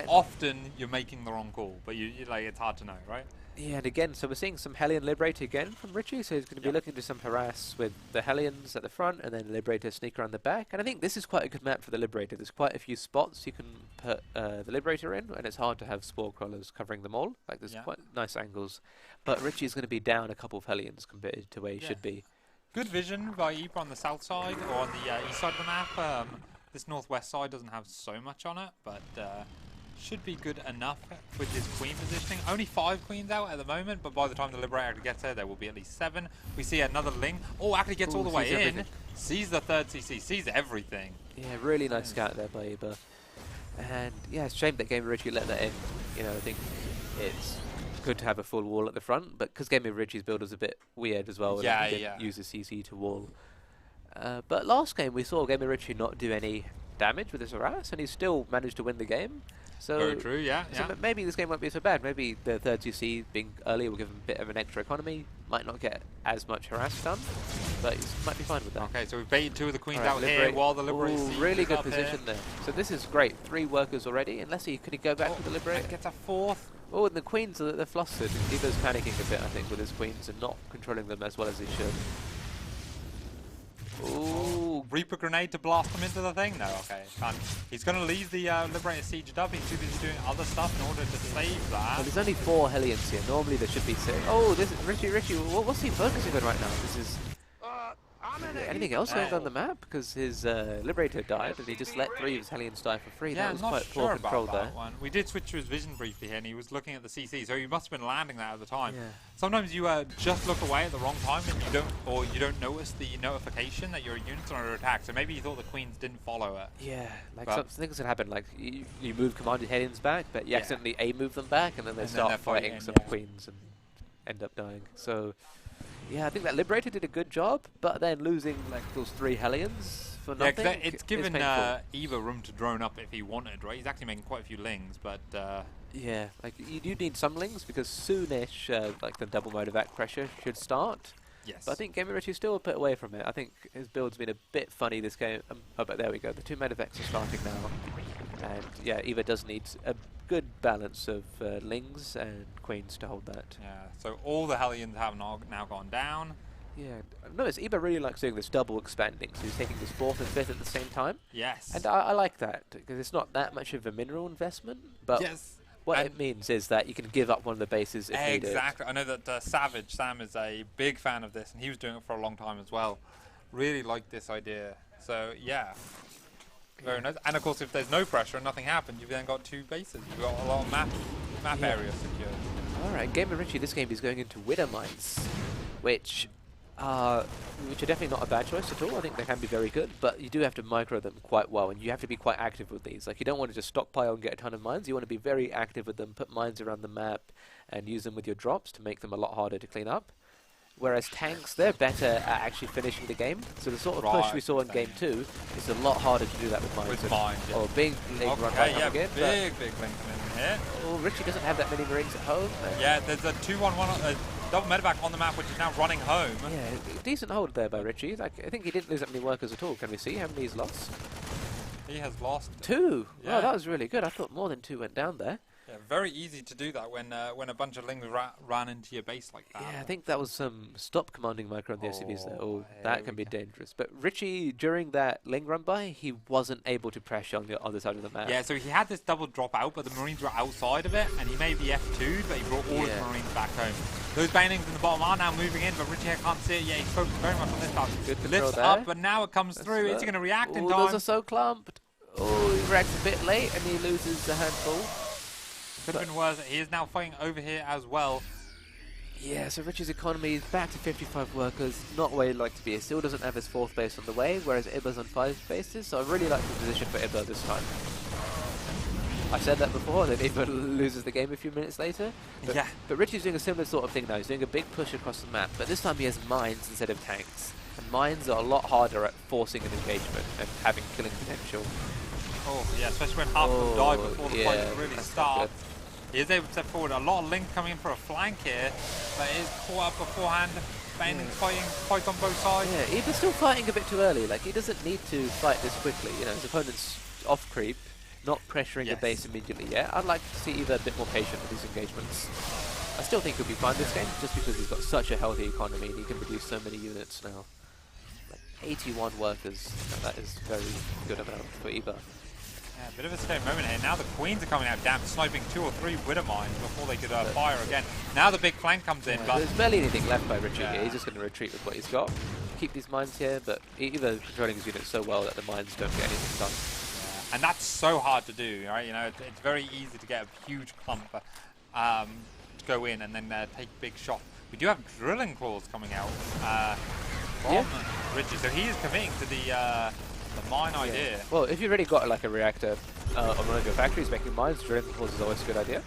[SPEAKER 1] often you're making the wrong call, but you like, it's hard to know, right?
[SPEAKER 2] Yeah, and again, so we're seeing some Hellion Liberator again from Richie, so he's going to be looking to some harass with the Hellions at the front, and then Liberator sneak around the back. And I think this is quite a good map for the Liberator. There's quite a few spots you can put the Liberator in, and it's hard to have Spore Crawlers covering them all. Like, there's quite nice angles. But Richie's going to be down a couple of Hellions compared to where he should be.
[SPEAKER 1] Good vision by Eba on the south side, or on the east side of the map. This northwest side doesn't have so much on it, but should be good enough with his queen positioning. Only 5 queens out at the moment, but by the time the Liberator gets there will be at least 7. We see another Ling. Oh, actually gets all the way in.
[SPEAKER 2] Everything.
[SPEAKER 1] Sees the third CC, sees everything.
[SPEAKER 2] Yeah, really nice scout there by Eba. And yeah, it's a shame that GamerRichy let that in. You know, I think it's good to have a full wall at the front, but because GamerRichy's build was a bit weird as well, he didn't use the CC to wall. But last game we saw GamerRichy not do any damage with his harass, and he still managed to win the game. So
[SPEAKER 1] very true, so
[SPEAKER 2] maybe this game won't be so bad. Maybe the third CC being early will give him a bit of an extra economy. Might not get as much harass done, but he might be fine with that.
[SPEAKER 1] Okay, so we've baited 2 of the queens out here while the Liberator
[SPEAKER 2] really good position there. So this is great. 3 workers already. Unless could he go back to the Liberator?
[SPEAKER 1] Gets a 4th.
[SPEAKER 2] Oh, and the queens they're flustered. Eba's panicking a bit, I think, with his queens and not controlling them as well as he should. Ooh.
[SPEAKER 1] Reaper grenade to blast them into the thing? No, okay. Can't. He's going to leave the Liberator sieged up. He's too busy doing other stuff in order to save that.
[SPEAKER 2] Well, there's only 4 Hellions here. Normally there should be 6. Oh, this is Richie, what's he focusing on right now? This is... anything else going on the map? Because his Liberator died and he just let 3 of his Hellions die for free.
[SPEAKER 1] Yeah,
[SPEAKER 2] that was quite poor control there.
[SPEAKER 1] We did switch to his vision briefly here, and he was looking at the CC, so he must have been landing that at the time.
[SPEAKER 2] Yeah.
[SPEAKER 1] Sometimes you just look away at the wrong time and you don't notice the notification that your units are under attack. So maybe you thought the queens didn't follow it.
[SPEAKER 2] Yeah, like some things that happen. Like you move commanded Hellions back, but you accidentally move them back, and then they start fighting some queens and end up dying. So. Yeah, I think that Liberator did a good job, but then losing like those 3 Hellions for nothing.
[SPEAKER 1] Yeah, it's given Eva room to drone up if he wanted, right? He's actually making quite a few Lings, but
[SPEAKER 2] yeah, like you do need some Lings because soonish, like the double mode of act pressure should start.
[SPEAKER 1] Yes.
[SPEAKER 2] But I think GamerRichy still a bit away from it. I think his build's been a bit funny this game. Oh, but there we go. The 2 Medivacs are starting now. And yeah, Eva does need a good balance of Lings and Queens to hold that.
[SPEAKER 1] Yeah, so all the Hellions have now gone down.
[SPEAKER 2] Yeah, notice Eva really likes doing this double expanding, so he's taking this 4th and 5th at the same time.
[SPEAKER 1] Yes.
[SPEAKER 2] And I like that, because it's not that much of a mineral investment, but
[SPEAKER 1] yes.
[SPEAKER 2] what it means is that you can give up one of the bases if needed.
[SPEAKER 1] Exactly. I know that Savage, Sam, is a big fan of this, and he was doing it for a long time as well. Really liked this idea. So, yeah. Very nice. And, of course, if there's no pressure and nothing happens, you've then got 2 bases. You've got a lot of map area secured.
[SPEAKER 2] All right, GamerRichy, this game is going into Widow Mines, which are definitely not a bad choice at all. I think they can be very good, but you do have to micro them quite well, and you have to be quite active with these. Like, you don't want to just stockpile and get a ton of mines. You want to be very active with them, put mines around the map, and use them with your drops to make them a lot harder to clean up. Whereas tanks, they're better at actually finishing the game. So the sort of push we saw in Game 2 is a lot harder to do that with mines.
[SPEAKER 1] With mines, yeah.
[SPEAKER 2] Oh, big Link run by again.
[SPEAKER 1] Big Link coming in here.
[SPEAKER 2] Oh, Richie doesn't have that many Marines at home.
[SPEAKER 1] Yeah, there's a 2-1-1, double medevac on the map, which is now running home.
[SPEAKER 2] Yeah, decent hold there by Richie. Like, I think he didn't lose that many workers at all. Can we see how many he's lost?
[SPEAKER 1] He has lost
[SPEAKER 2] 2.
[SPEAKER 1] Yeah.
[SPEAKER 2] Oh, that was really good. I thought more than 2 went down there.
[SPEAKER 1] Yeah, very easy to do that when a bunch of Lings ran into your base like that.
[SPEAKER 2] Yeah, I think that was some stop commanding micro on the SCVs there. Oh,
[SPEAKER 1] here
[SPEAKER 2] that can be dangerous. But Richie, during that Ling run by, he wasn't able to pressure on the other side of the map.
[SPEAKER 1] Yeah, so he had this double drop out, but the Marines were outside of it, and he made the F2'd, but he brought all his Marines back home. Those banelings in the bottom are now moving in, but Richie can't see it yet. He's focused very much on this part.
[SPEAKER 2] Good control
[SPEAKER 1] Lifts
[SPEAKER 2] there.
[SPEAKER 1] up, but now it comes through. Is he going to react in time?
[SPEAKER 2] Those are so clumped. Oh, he reacts a bit late, and he loses the handful.
[SPEAKER 1] Could have been worse. He is now fighting over here as well.
[SPEAKER 2] Yeah, so Richie's economy is back to 55 workers, not where he'd like to be. He still doesn't have his 4th base on the way, whereas Iba's on 5 bases, so I really like the position for Iba this time. I said that before, that Iba loses the game a few minutes later. But Richie's doing a similar sort of thing now. He's doing a big push across the map, but this time he has mines instead of tanks. And mines are a lot harder at forcing an engagement and having killing potential.
[SPEAKER 1] Oh, yeah, especially when half of them die before the fight really starts. He is able to step forward. A lot of Link coming in for a flank here, but he is caught up beforehand. Banning fights on both sides.
[SPEAKER 2] Yeah, Eva's still fighting a bit too early. Like, he doesn't need to fight this quickly. You know, his opponent's off creep, not pressuring the base immediately yet. I'd like to see Eva a bit more patient with these engagements. I still think he'll be fine this game, just because he's got such a healthy economy and he can produce so many units now. Like 81 workers, that is a very good amount for Eva.
[SPEAKER 1] Yeah, a bit of a scary moment here. Now the Queens are coming out, damn, sniping 2 or 3 Widow Mines before they could fire again. Now the big flank comes in, but
[SPEAKER 2] there's barely anything left by Richie here. He's just going to retreat with what he's got. Keep these mines here, but Eva controlling his units so well that the mines don't get anything done.
[SPEAKER 1] And that's so hard to do, right? You know, it's very easy to get a huge clump to go in and then take big shots. We do have drilling claws coming out from Richie, so he is committing to the mine idea.
[SPEAKER 2] Well, if you've already got like a reactor on one of your factories making mines, drilling claws is always a good idea.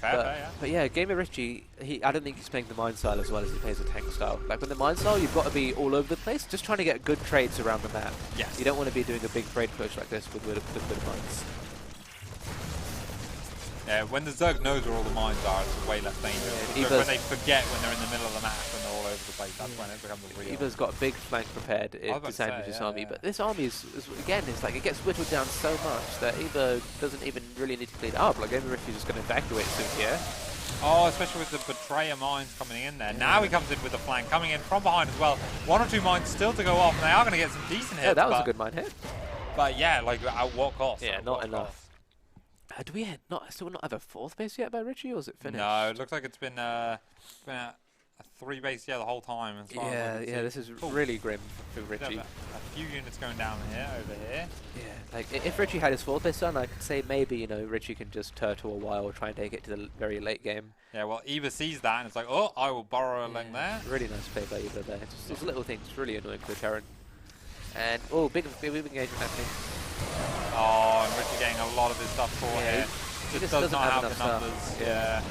[SPEAKER 2] But yeah, GamerRichy, I don't think he's playing the mine style as well as he plays the tank style. Like with the mine style, you've got to be all over the place, just trying to get good trades around the map.
[SPEAKER 1] Yes.
[SPEAKER 2] You don't want to be doing a big trade push like this with mines.
[SPEAKER 1] Yeah, when the Zerg knows where all the mines are, it's way less dangerous. But when they forget when they're in the middle of the map and they're all over the place, that's when it becomes a real...
[SPEAKER 2] Eva's got a big flank prepared to sandwich his army, but this army is again, it's like it gets whittled down so much that Eva doesn't even really need to clean it up. Like GamerRichy is just going to evacuate soon here.
[SPEAKER 1] Oh, especially with the Betrayer mines coming in there. Now he comes in with the flank, coming in from behind as well. 1 or 2 mines still to go off, and they are going to get some decent hits.
[SPEAKER 2] Yeah, that was a good mine hit.
[SPEAKER 1] But yeah, like at what cost?
[SPEAKER 2] Yeah, not enough. Do we still not have a 4th base yet by Richie, or is it finished?
[SPEAKER 1] No, it looks like it's been a 3 base the whole time. As far as
[SPEAKER 2] this is really grim for Richie.
[SPEAKER 1] A few units going down here, over here.
[SPEAKER 2] Yeah, like if Richie had his 4th base done, I could say maybe, you know, Richie can just turtle a while or try and take it to the very late game.
[SPEAKER 1] Yeah, well, Eva sees that and it's like, oh, I will borrow a link there.
[SPEAKER 2] Really nice play by Eva there. Just those little things really annoying for the Terran. And, oh, big engagement happening.
[SPEAKER 1] Oh, and Richie getting a lot of his stuff for here.
[SPEAKER 2] He just
[SPEAKER 1] does
[SPEAKER 2] doesn't
[SPEAKER 1] not
[SPEAKER 2] have
[SPEAKER 1] have the
[SPEAKER 2] enough
[SPEAKER 1] numbers.
[SPEAKER 2] stuff.
[SPEAKER 1] Yeah.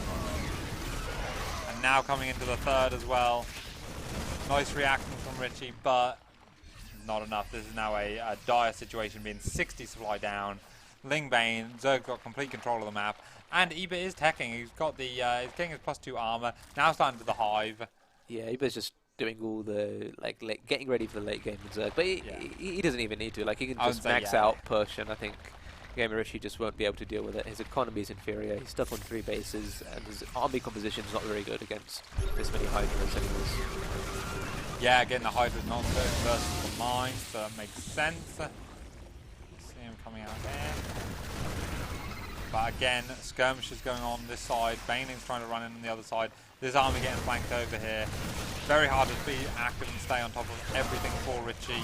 [SPEAKER 1] And now coming into the 3rd as well. Nice reaction from Richie, but not enough. This is now a dire situation, being 60 supply down. Lingbane, Zerg got complete control of the map. And Eba is teching. He's got the, he's getting his +2 armor. Now starting to the Hive.
[SPEAKER 2] Yeah, Eba's just doing all the getting ready for the late game in Zerg, but he doesn't even need to. Like, he can
[SPEAKER 1] I would
[SPEAKER 2] just
[SPEAKER 1] say,
[SPEAKER 2] max out push, and I think GamerRichy just won't be able to deal with it. His economy is inferior. He's stuck on 3 bases, and his army composition is not very good against this many Hydras anyways.
[SPEAKER 1] Yeah, again, the Hydra's not good versus the mine, so that makes sense. See him coming out there. But again, skirmishes going on this side. Baneling's trying to run in on the other side. This army getting flanked over here. Very hard to be active and stay on top of everything for Richie.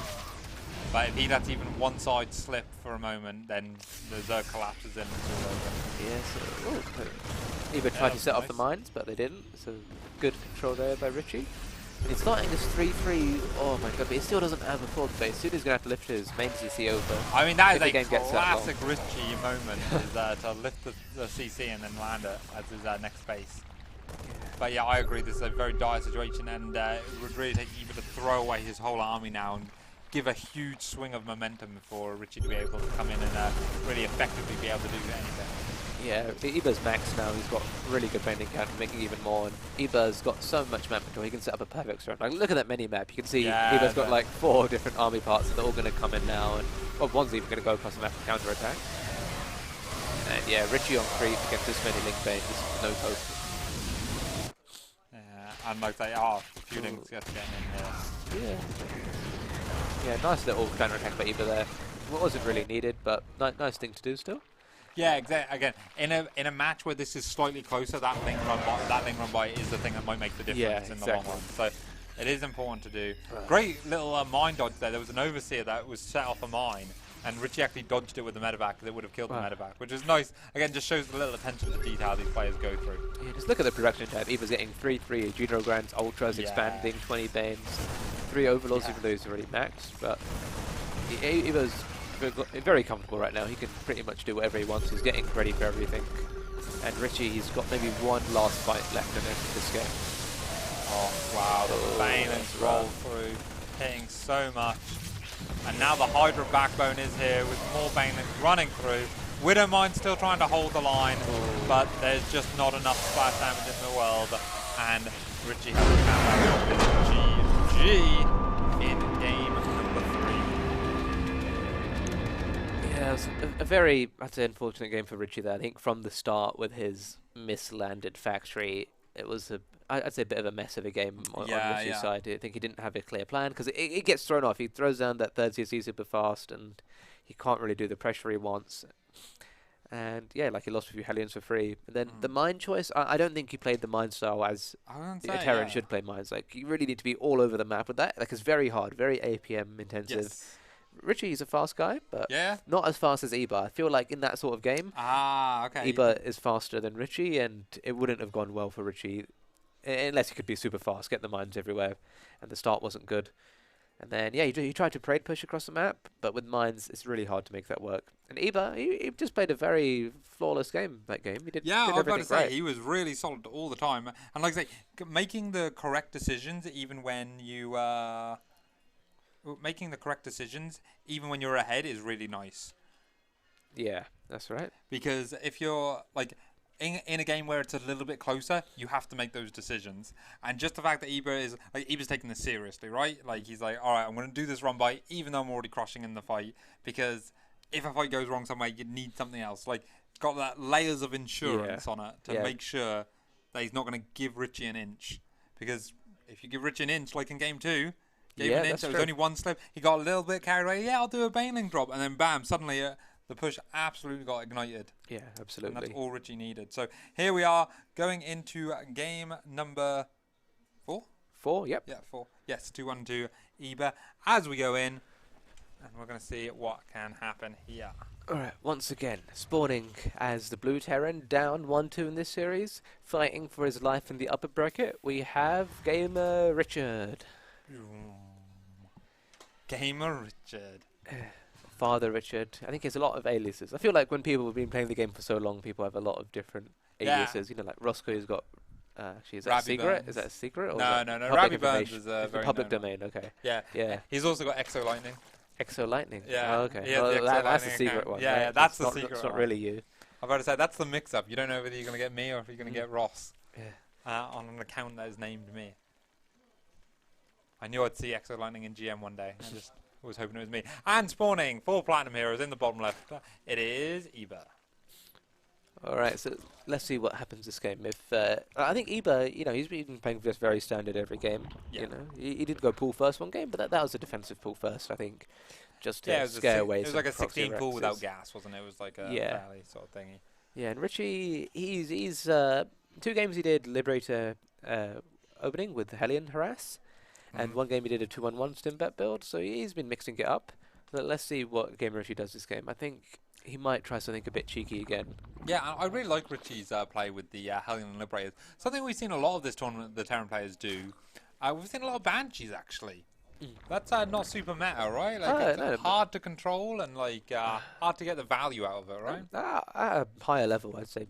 [SPEAKER 1] But if he lets even one side slip for a moment, then the Zerg collapses in and it's all over.
[SPEAKER 2] Yeah, so Eva tried to set off the mines, but they didn't. So good control there by Richie. He's starting this 3-3. Oh my god, but he still doesn't have a fourth base. Soon he's going to have to lift his main CC over.
[SPEAKER 1] I mean, that is a classic Richie moment, is to lift the CC and then land it as his next base. But yeah, I agree, this is a very dire situation, and it would really take Eva to throw away his whole army now and give a huge swing of momentum for Richie to be able to come in and really effectively be able to do anything.
[SPEAKER 2] Yeah, Eba's max now. He's got really good bending count, making even more. And Eba's got so much map control. He can set up a perfect strand. Like, look at that mini map. You can see Eba's got like 4 different army parts that are all going to come in now. And well, one's even going to go across the map for counter attack. And yeah, Richie on creep against this many link base. There's no hope.
[SPEAKER 1] Yeah, and like they are, the few links just getting in here.
[SPEAKER 2] Yeah, nice little counter attack by Eba there. What wasn't really needed, but nice thing to do still.
[SPEAKER 1] Yeah, exactly. Again, in a match where this is slightly closer, that link run by is the thing that might make the difference in the long run. So it is important to do. Right. Great little mine dodge there. There was an overseer that was set off a mine, and Richie actually dodged it with the medevac that would have killed the medevac, which is nice. Again, just shows the little attention to detail these players go through.
[SPEAKER 2] Yeah, just look at the production tab. Eva's getting 3 Juno Grants, Ultras expanding, 20 Banes, 3 Overlords, even though he's already maxed. But Eva's very comfortable right now. He can pretty much do whatever he wants. He's getting ready for everything. And Richie, he's got maybe one last fight left in this game.
[SPEAKER 1] Oh, wow. The Banelings roll through, hitting so much. And now the Hydra backbone is here with more Banelings running through. Widowmine still trying to hold the line, but there's just not enough splash damage in the world. And Richie has a countdown of GG in game number 3.
[SPEAKER 2] Yeah, it was a very, I'd say, unfortunate game for Richie there. I think from the start with his mislanded factory, it was I'd say a bit of a mess of a game on Richie's side. I think he didn't have a clear plan because it gets thrown off. He throws down that third CC super fast and he can't really do the pressure he wants. And yeah, like he lost a few Hellions for free. And then the mine choice, I don't think he played the mine style as a Terran should play mines. Like, you really need to be all over the map with that. Like, it's very hard, very APM intensive.
[SPEAKER 1] Yes.
[SPEAKER 2] Richie is a fast guy, but not as fast as Eba. I feel like in that sort of game, Eba is faster than Richie, and it wouldn't have gone well for Richie unless he could be super fast, get the mines everywhere, and the start wasn't good. And then, yeah, he tried to parade push across the map, but with mines, it's really hard to make that work. And Eba, he just played a very flawless game that game. He did
[SPEAKER 1] I was about to say,
[SPEAKER 2] right.
[SPEAKER 1] he was really solid all the time. And like I say, making the correct decisions even when you... making the correct decisions, even when you're ahead, is really nice.
[SPEAKER 2] Yeah, that's right.
[SPEAKER 1] Because if you're, like, in a game where it's a little bit closer, you have to make those decisions. And just the fact that Eba's taking this seriously, right? Like, he's like, all right, I'm going to do this run by, even though I'm already crushing in the fight. Because if a fight goes wrong somewhere, you need something else. Like, got that layers of insurance on it to make sure that he's not going to give Richie an inch. Because if you give Richie an inch, like in game 2... Gave an inch, there was only one slip. He got a little bit carried away. Yeah, I'll do a Baneling drop. And then bam, suddenly the push absolutely got ignited.
[SPEAKER 2] Yeah, absolutely.
[SPEAKER 1] And that's all Richie needed. So here we are going into game number 4?
[SPEAKER 2] 4, yep.
[SPEAKER 1] Yeah, 4. Yes, 2-1 to Eba. As we go in, and we're going to see what can happen here.
[SPEAKER 2] Alright, once again, spawning as the Blue Terran, down 1-2 in this series, fighting for his life in the upper bracket, we have GamerRichy.
[SPEAKER 1] GamerRichy.
[SPEAKER 2] Father Richard. I think he has a lot of aliases. I feel like when people have been playing the game for so long, people have a lot of different aliases. You know, like Roscoe's got... is that a secret? Is that a secret? Or
[SPEAKER 1] no. Rabbi Burns is a very
[SPEAKER 2] public domain, okay.
[SPEAKER 1] Yeah. He's also got Exo Lightning.
[SPEAKER 2] Exo Lightning?
[SPEAKER 1] Yeah.
[SPEAKER 2] Oh, okay. Well, that's the secret one.
[SPEAKER 1] Yeah,
[SPEAKER 2] right?
[SPEAKER 1] that's the secret one.
[SPEAKER 2] It's not really you.
[SPEAKER 1] I'm about to say, that's the mix-up. You don't know whether you're going to get me or if you're going to get Ross.
[SPEAKER 2] Yeah.
[SPEAKER 1] On an account that is named me. I knew I'd see Exo Lightning in GM one day. I just was hoping it was me. And spawning 4 Platinum Heroes in the bottom left. It is Eba.
[SPEAKER 2] All right, so let's see what happens this game. If I think Eba, you know, he's been playing just very standard every game.
[SPEAKER 1] Yeah.
[SPEAKER 2] You know, he did go pool first one game, but that was a defensive pool first, I think, just to scare away.
[SPEAKER 1] It was like a 16 pool without gas, wasn't it? It was like a fairly sort of thingy.
[SPEAKER 2] Yeah, and Richie, he's 2 games he did Liberator opening with Hellion Harass, and 1 game he did a 2-1-1 Stimbat build. So he's been mixing it up. But let's see what GamerRichy does this game. I think he might try something a bit cheeky again.
[SPEAKER 1] Yeah, I really like Richie's play with the Hellion and Liberators. Something we've seen a lot of this tournament, the Terran players do. We've seen a lot of Banshees, actually. That's not super meta, right? Like, it's hard to control and like hard to get the value out of it, right?
[SPEAKER 2] At a higher level, I'd say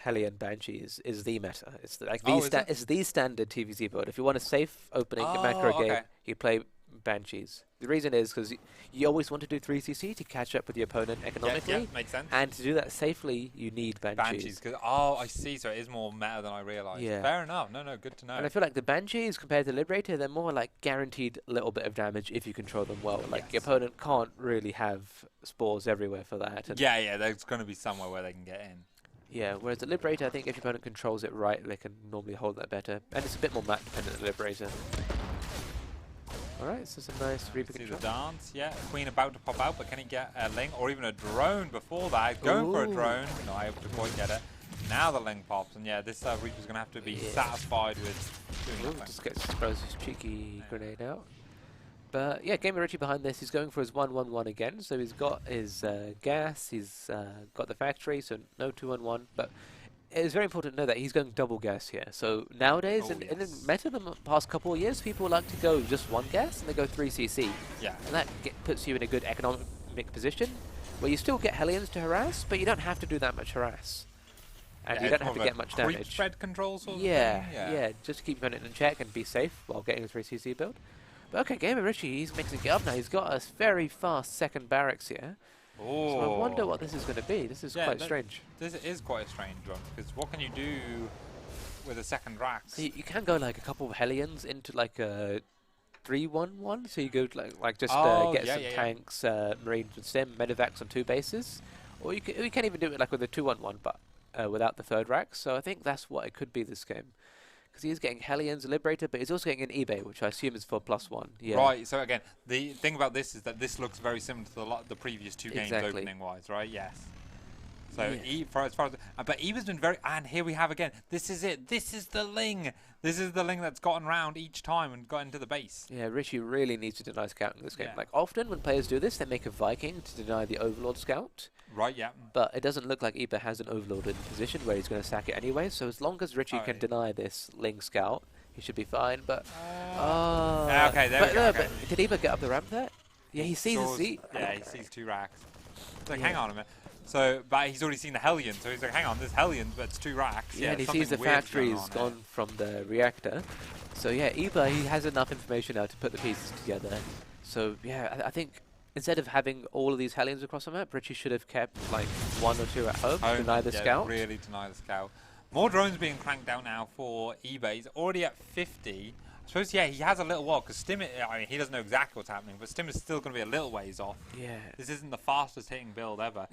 [SPEAKER 2] Hellion Banshee is the meta. It's it's the standard TVZ build. If you want a safe opening macro game, you play Banshees. The reason is because you always want to do 3CC to catch up with your opponent economically.
[SPEAKER 1] Yeah, makes sense.
[SPEAKER 2] And to do that safely, you need Banshees.
[SPEAKER 1] I see. So it is more meta than I realised.
[SPEAKER 2] Yeah.
[SPEAKER 1] Fair enough. No, good to know.
[SPEAKER 2] And I feel like the Banshees, compared to Liberator, they're more like guaranteed a little bit of damage if you control them well. Like, your opponent can't really have spores everywhere for that. And
[SPEAKER 1] yeah, there's going to be somewhere where they can get in.
[SPEAKER 2] Yeah, whereas the Liberator, I think if your opponent controls it right, they can normally hold that better. And it's a bit more map dependent than Liberator. Alright, so it's a nice Reaper
[SPEAKER 1] See
[SPEAKER 2] control.
[SPEAKER 1] the dance, yeah. Queen about to pop out, but can he get a Ling or even a drone before that? Going for a drone, not able to quite get it. Now the Ling pops, and yeah, this Reaper's going to have to be satisfied with doing nothing.
[SPEAKER 2] Just throws his cheeky grenade out. But yeah, GamerRichy behind this, he's going for his 1-1-1 again. So he's got his gas, he's got the factory, so no 2-1-1. But it's very important to know that he's going double gas here. So nowadays, in the meta the past couple of years, people like to go just 1 gas and they go 3CC.
[SPEAKER 1] Yeah.
[SPEAKER 2] And that puts you in a good economic position where you still get Hellions to harass, but you don't have to do that much harass. And you don't have to get much damage.
[SPEAKER 1] Spread control sort of
[SPEAKER 2] thing?
[SPEAKER 1] Yeah,
[SPEAKER 2] just to keep your opponent in check and be safe while getting a 3CC build. But okay, GamerRichy, he's mixing it up now. He's got a very fast second barracks here.
[SPEAKER 1] Oh.
[SPEAKER 2] So I wonder what this is going to be. This is quite strange.
[SPEAKER 1] This is quite a strange one, because what can you do with a second Rax?
[SPEAKER 2] So you can go like a couple of Hellions into like a 3-1-1. So you go like just get some tanks, Marines with Stim, Medivacs on 2 bases. Or you can even do it like with a 2-1-1, but without the 3rd Rax. So I think that's what it could be this game. Because he's getting Hellions, Liberator, but he's also getting an eBay, which I assume is for +1. Yeah.
[SPEAKER 1] Right, so again, the thing about this is that this looks very similar to the previous 2 games opening-wise, right? Yes. So, as far as but Eva's been very, and here we have again, this is it, this is the Ling. This is the Ling that's gotten round each time and got into the base.
[SPEAKER 2] Yeah, Richie really needs to deny scout in this game.
[SPEAKER 1] Yeah.
[SPEAKER 2] Like, often when players do this, they make a Viking to deny the Overlord scout.
[SPEAKER 1] Right, yeah.
[SPEAKER 2] But it doesn't look like Eba has an Overlord in position where he's going to sack it anyway, so as long as Richie can deny this Ling scout, he should be fine, but...
[SPEAKER 1] okay, there we go.
[SPEAKER 2] But did Eba get up the ramp there? Yeah, he sees
[SPEAKER 1] Yeah, he sees 2 Racks. It's like, hang on a minute. So, but he's already seen the Hellion, so he's like, hang on, there's Hellion, but it's 2 Racks.
[SPEAKER 2] Yeah, and he sees the factory's gone from the reactor. So yeah, Eba, he has enough information now to put the pieces together. So yeah, I think instead of having all of these Hellions across the map, Richie should have kept like 1 or 2 at home, deny the scout.
[SPEAKER 1] Really deny the scout. More drones being cranked out now for eBay. He's already at 50. I suppose, yeah, he has a little while, because Stim, I mean, he doesn't know exactly what's happening, but Stim is still going to be a little ways off. Yeah. This isn't the fastest hitting build ever.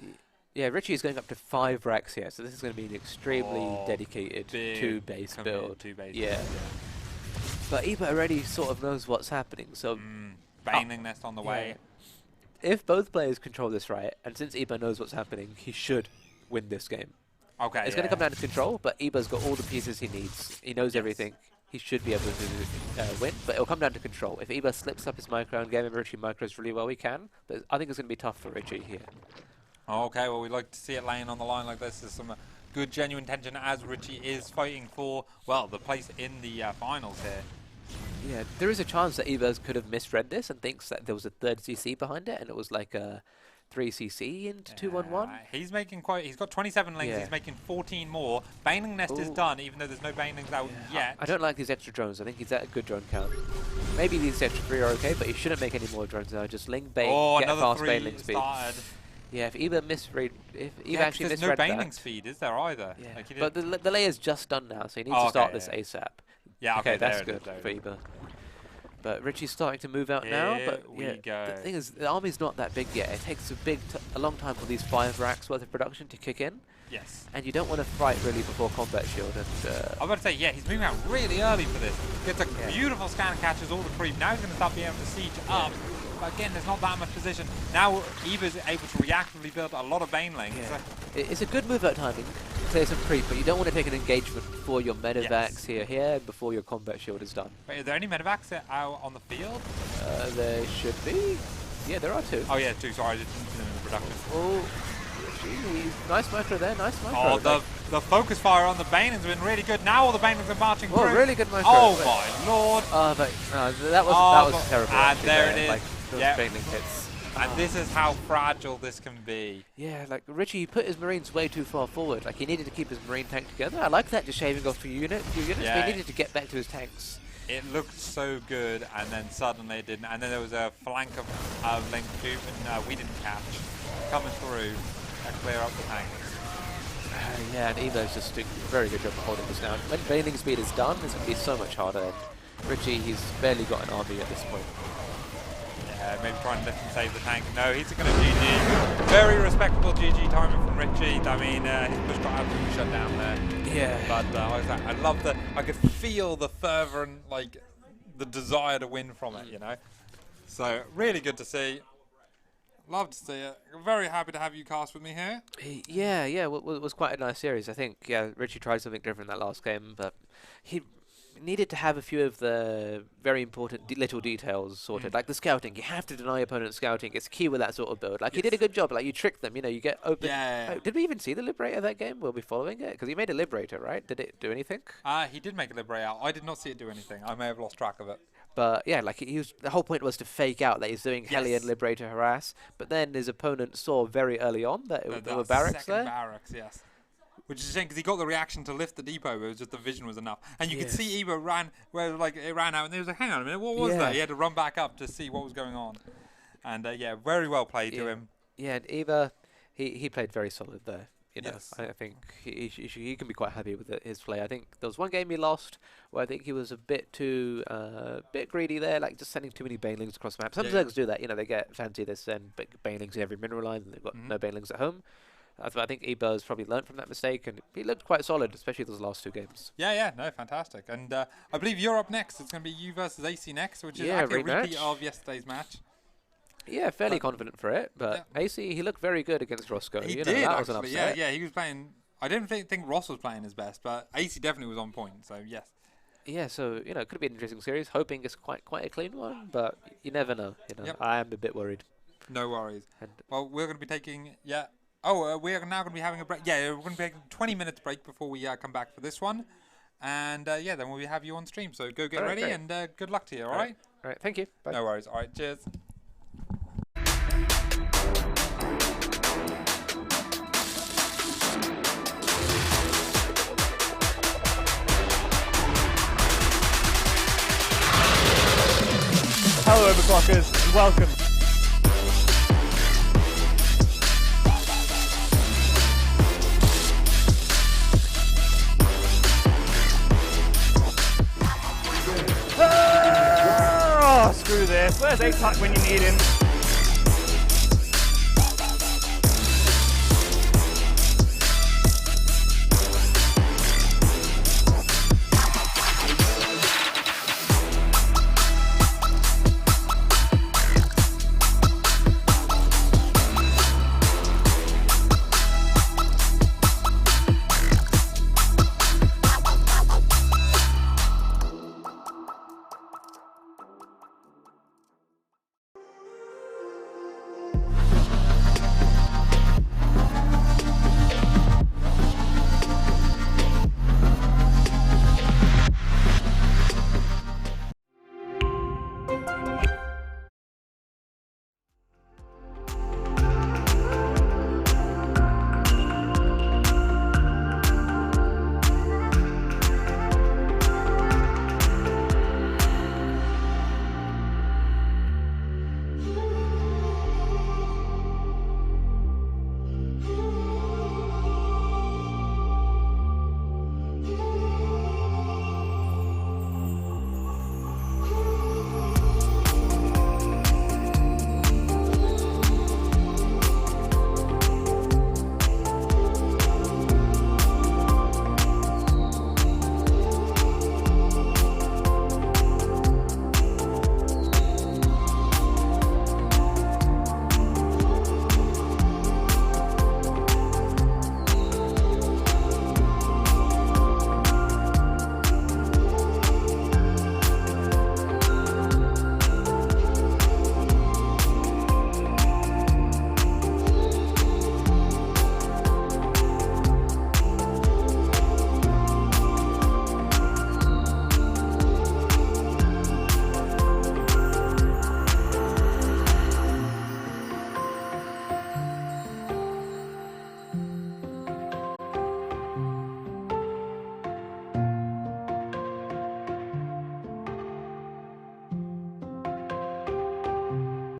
[SPEAKER 2] Yeah, Richie is going up to 5 racks here, so this is going to be an extremely dedicated 2-base build.
[SPEAKER 1] 2-base
[SPEAKER 2] yeah. But Eba already sort of knows what's happening, so...
[SPEAKER 1] Baneling Nest on the way.
[SPEAKER 2] If both players control this right, and since Eba knows what's happening, he should win this game.
[SPEAKER 1] Okay,
[SPEAKER 2] it's going to come down to control, but Eba's got all the pieces he needs. He knows everything. He should be able to win, but it'll come down to control. If Eba slips up his micro and GamerRichy micros really well, he can. But I think it's going to be tough for Richie here.
[SPEAKER 1] Okay, well, we'd like to see it laying on the line like this. There's some good, genuine tension as Richie is fighting for, well, the place in the finals here.
[SPEAKER 2] Yeah, there is a chance that Eba could have misread this and thinks that there was a 3rd CC behind it, and it was like a 3CC into 2-1-1.
[SPEAKER 1] He's making he's got 27 lanes, he's making 14 more. Baneling Nest is done, even though there's no Banelings out yet.
[SPEAKER 2] I don't like these extra drones. I think he's at a good drone count. Maybe these extra 3 are okay, but he shouldn't make any more drones now. Just Ling Bane, get fast Baneling speed. Yeah, if Eba misread, if Eba actually misread
[SPEAKER 1] there's no Baneling speed, is there either?
[SPEAKER 2] Yeah, like but the layer's just done now, so he needs to start this ASAP.
[SPEAKER 1] Yeah,
[SPEAKER 2] okay, that's good for Eba. But Richie's starting to move out now. But
[SPEAKER 1] Here we go.
[SPEAKER 2] the thing is, the army's not that big yet. It takes a long time for these 5 racks worth of production to kick in.
[SPEAKER 1] Yes.
[SPEAKER 2] And you don't want to fight really before combat shield. And
[SPEAKER 1] I'm about to say, yeah, he's moving out really early for this. Gets a beautiful scan, catches all the creep. Now he's going to start being able to siege up. But again, there's not that much position. Now Eva's able to reactively build a lot of banelings.
[SPEAKER 2] Yeah. It's a good move at timing to clear some creep, but you don't want to take an engagement before your medevacs here, before your combat shield is done.
[SPEAKER 1] Wait, are there any medevacs out on the field?
[SPEAKER 2] There should be. Yeah, there are 2.
[SPEAKER 1] Oh yeah, 2. Sorry, I didn't see them in the production.
[SPEAKER 2] Oh, nice micro there, nice micro.
[SPEAKER 1] Oh, the focus fire on the banelings has been really good. Now all the banelings are marching through.
[SPEAKER 2] Oh, really good micro.
[SPEAKER 1] Oh my lord.
[SPEAKER 2] But that was terrible.
[SPEAKER 1] And there it is.
[SPEAKER 2] Like, those baneling hits.
[SPEAKER 1] And this is how fragile this can be.
[SPEAKER 2] Yeah, like Richie put his Marines way too far forward. Like he needed to keep his Marine tank together. I like that, just shaving off a few units.
[SPEAKER 1] Yeah.
[SPEAKER 2] But he needed to get back to his tanks.
[SPEAKER 1] It looked so good, and then suddenly it didn't. And then there was a flank of link tube, and we didn't catch. Coming through and clear up the tanks.
[SPEAKER 2] Yeah, and Evo's just doing a very good job of holding this down. When baneling speed is done, it's going to be so much harder. Richie, he's barely got an army at this point.
[SPEAKER 1] Maybe try and let him save the tank. No, he's going to GG. Very respectable GG timing from Richie. I mean, his push got absolutely shut down there.
[SPEAKER 2] Yeah.
[SPEAKER 1] But I love that. I could feel the fervour and like the desire to win from it, you know. So really good to see. Love to see it. Very happy to have you cast with me here.
[SPEAKER 2] Yeah. It was quite a nice series. I think, Richie tried something different that last game, but he needed to have a few of the very important little details sorted, like the scouting. You have to deny opponent scouting. It's key with that sort of build. Like he did a good job. Like you tricked them. You know, you get open.
[SPEAKER 1] Yeah.
[SPEAKER 2] Oh, did we even see the Liberator that game? We'll be following it because he made a Liberator, right? Did it do anything?
[SPEAKER 1] He did make a Liberator. I did not see it do anything. I may have lost track of it.
[SPEAKER 2] But yeah, like the whole point was to fake out that he's doing Hellion Liberator harass. But then his opponent saw very early on that there were barracks there.
[SPEAKER 1] Barracks, yes. Which is a shame because he got the reaction to lift the depot, but it was just the vision was enough. And you could see Evo ran out, and he was like, "Hang on a minute, what was that?" He had to run back up to see what was going on. And very well played to him.
[SPEAKER 2] Yeah, and Eva, he played very solid there. You know, I think he can be quite happy with his play. I think there was one game he lost where I think he was a bit too greedy there, like just sending too many banelings across the map. Some Zergs do that, you know, they get fancy, they send big banelings in every mineral line, and they've got no banelings at home. I think Eber's probably learned from that mistake, and he looked quite solid, especially those last 2 games.
[SPEAKER 1] Yeah, no, fantastic. And I believe you're up next. It's going to be you versus AC next, which is actually a repeat of yesterday's match.
[SPEAKER 2] Yeah, fairly confident for it, but AC, he looked very good against Roscoe.
[SPEAKER 1] He did,
[SPEAKER 2] that was
[SPEAKER 1] actually.
[SPEAKER 2] an upset.
[SPEAKER 1] Yeah, he was playing. I didn't think Ross was playing his best, but AC definitely was on point. So yes. Yeah,
[SPEAKER 2] so it could be an interesting series. Hoping it's quite a clean one, but you never know. I am a bit worried.
[SPEAKER 1] No worries. Well, we're going to be taking we're now going to be having a break. Yeah, we're going to be taking a 20 minutes break before we come back for this one. And then we'll have you on stream. So go get ready and good luck to you, all right?
[SPEAKER 2] All right, thank you. Bye.
[SPEAKER 1] No worries. All right, cheers.
[SPEAKER 3] Hello, Overclockers, and welcome. Oh, screw this. Where's EPIC when you need him?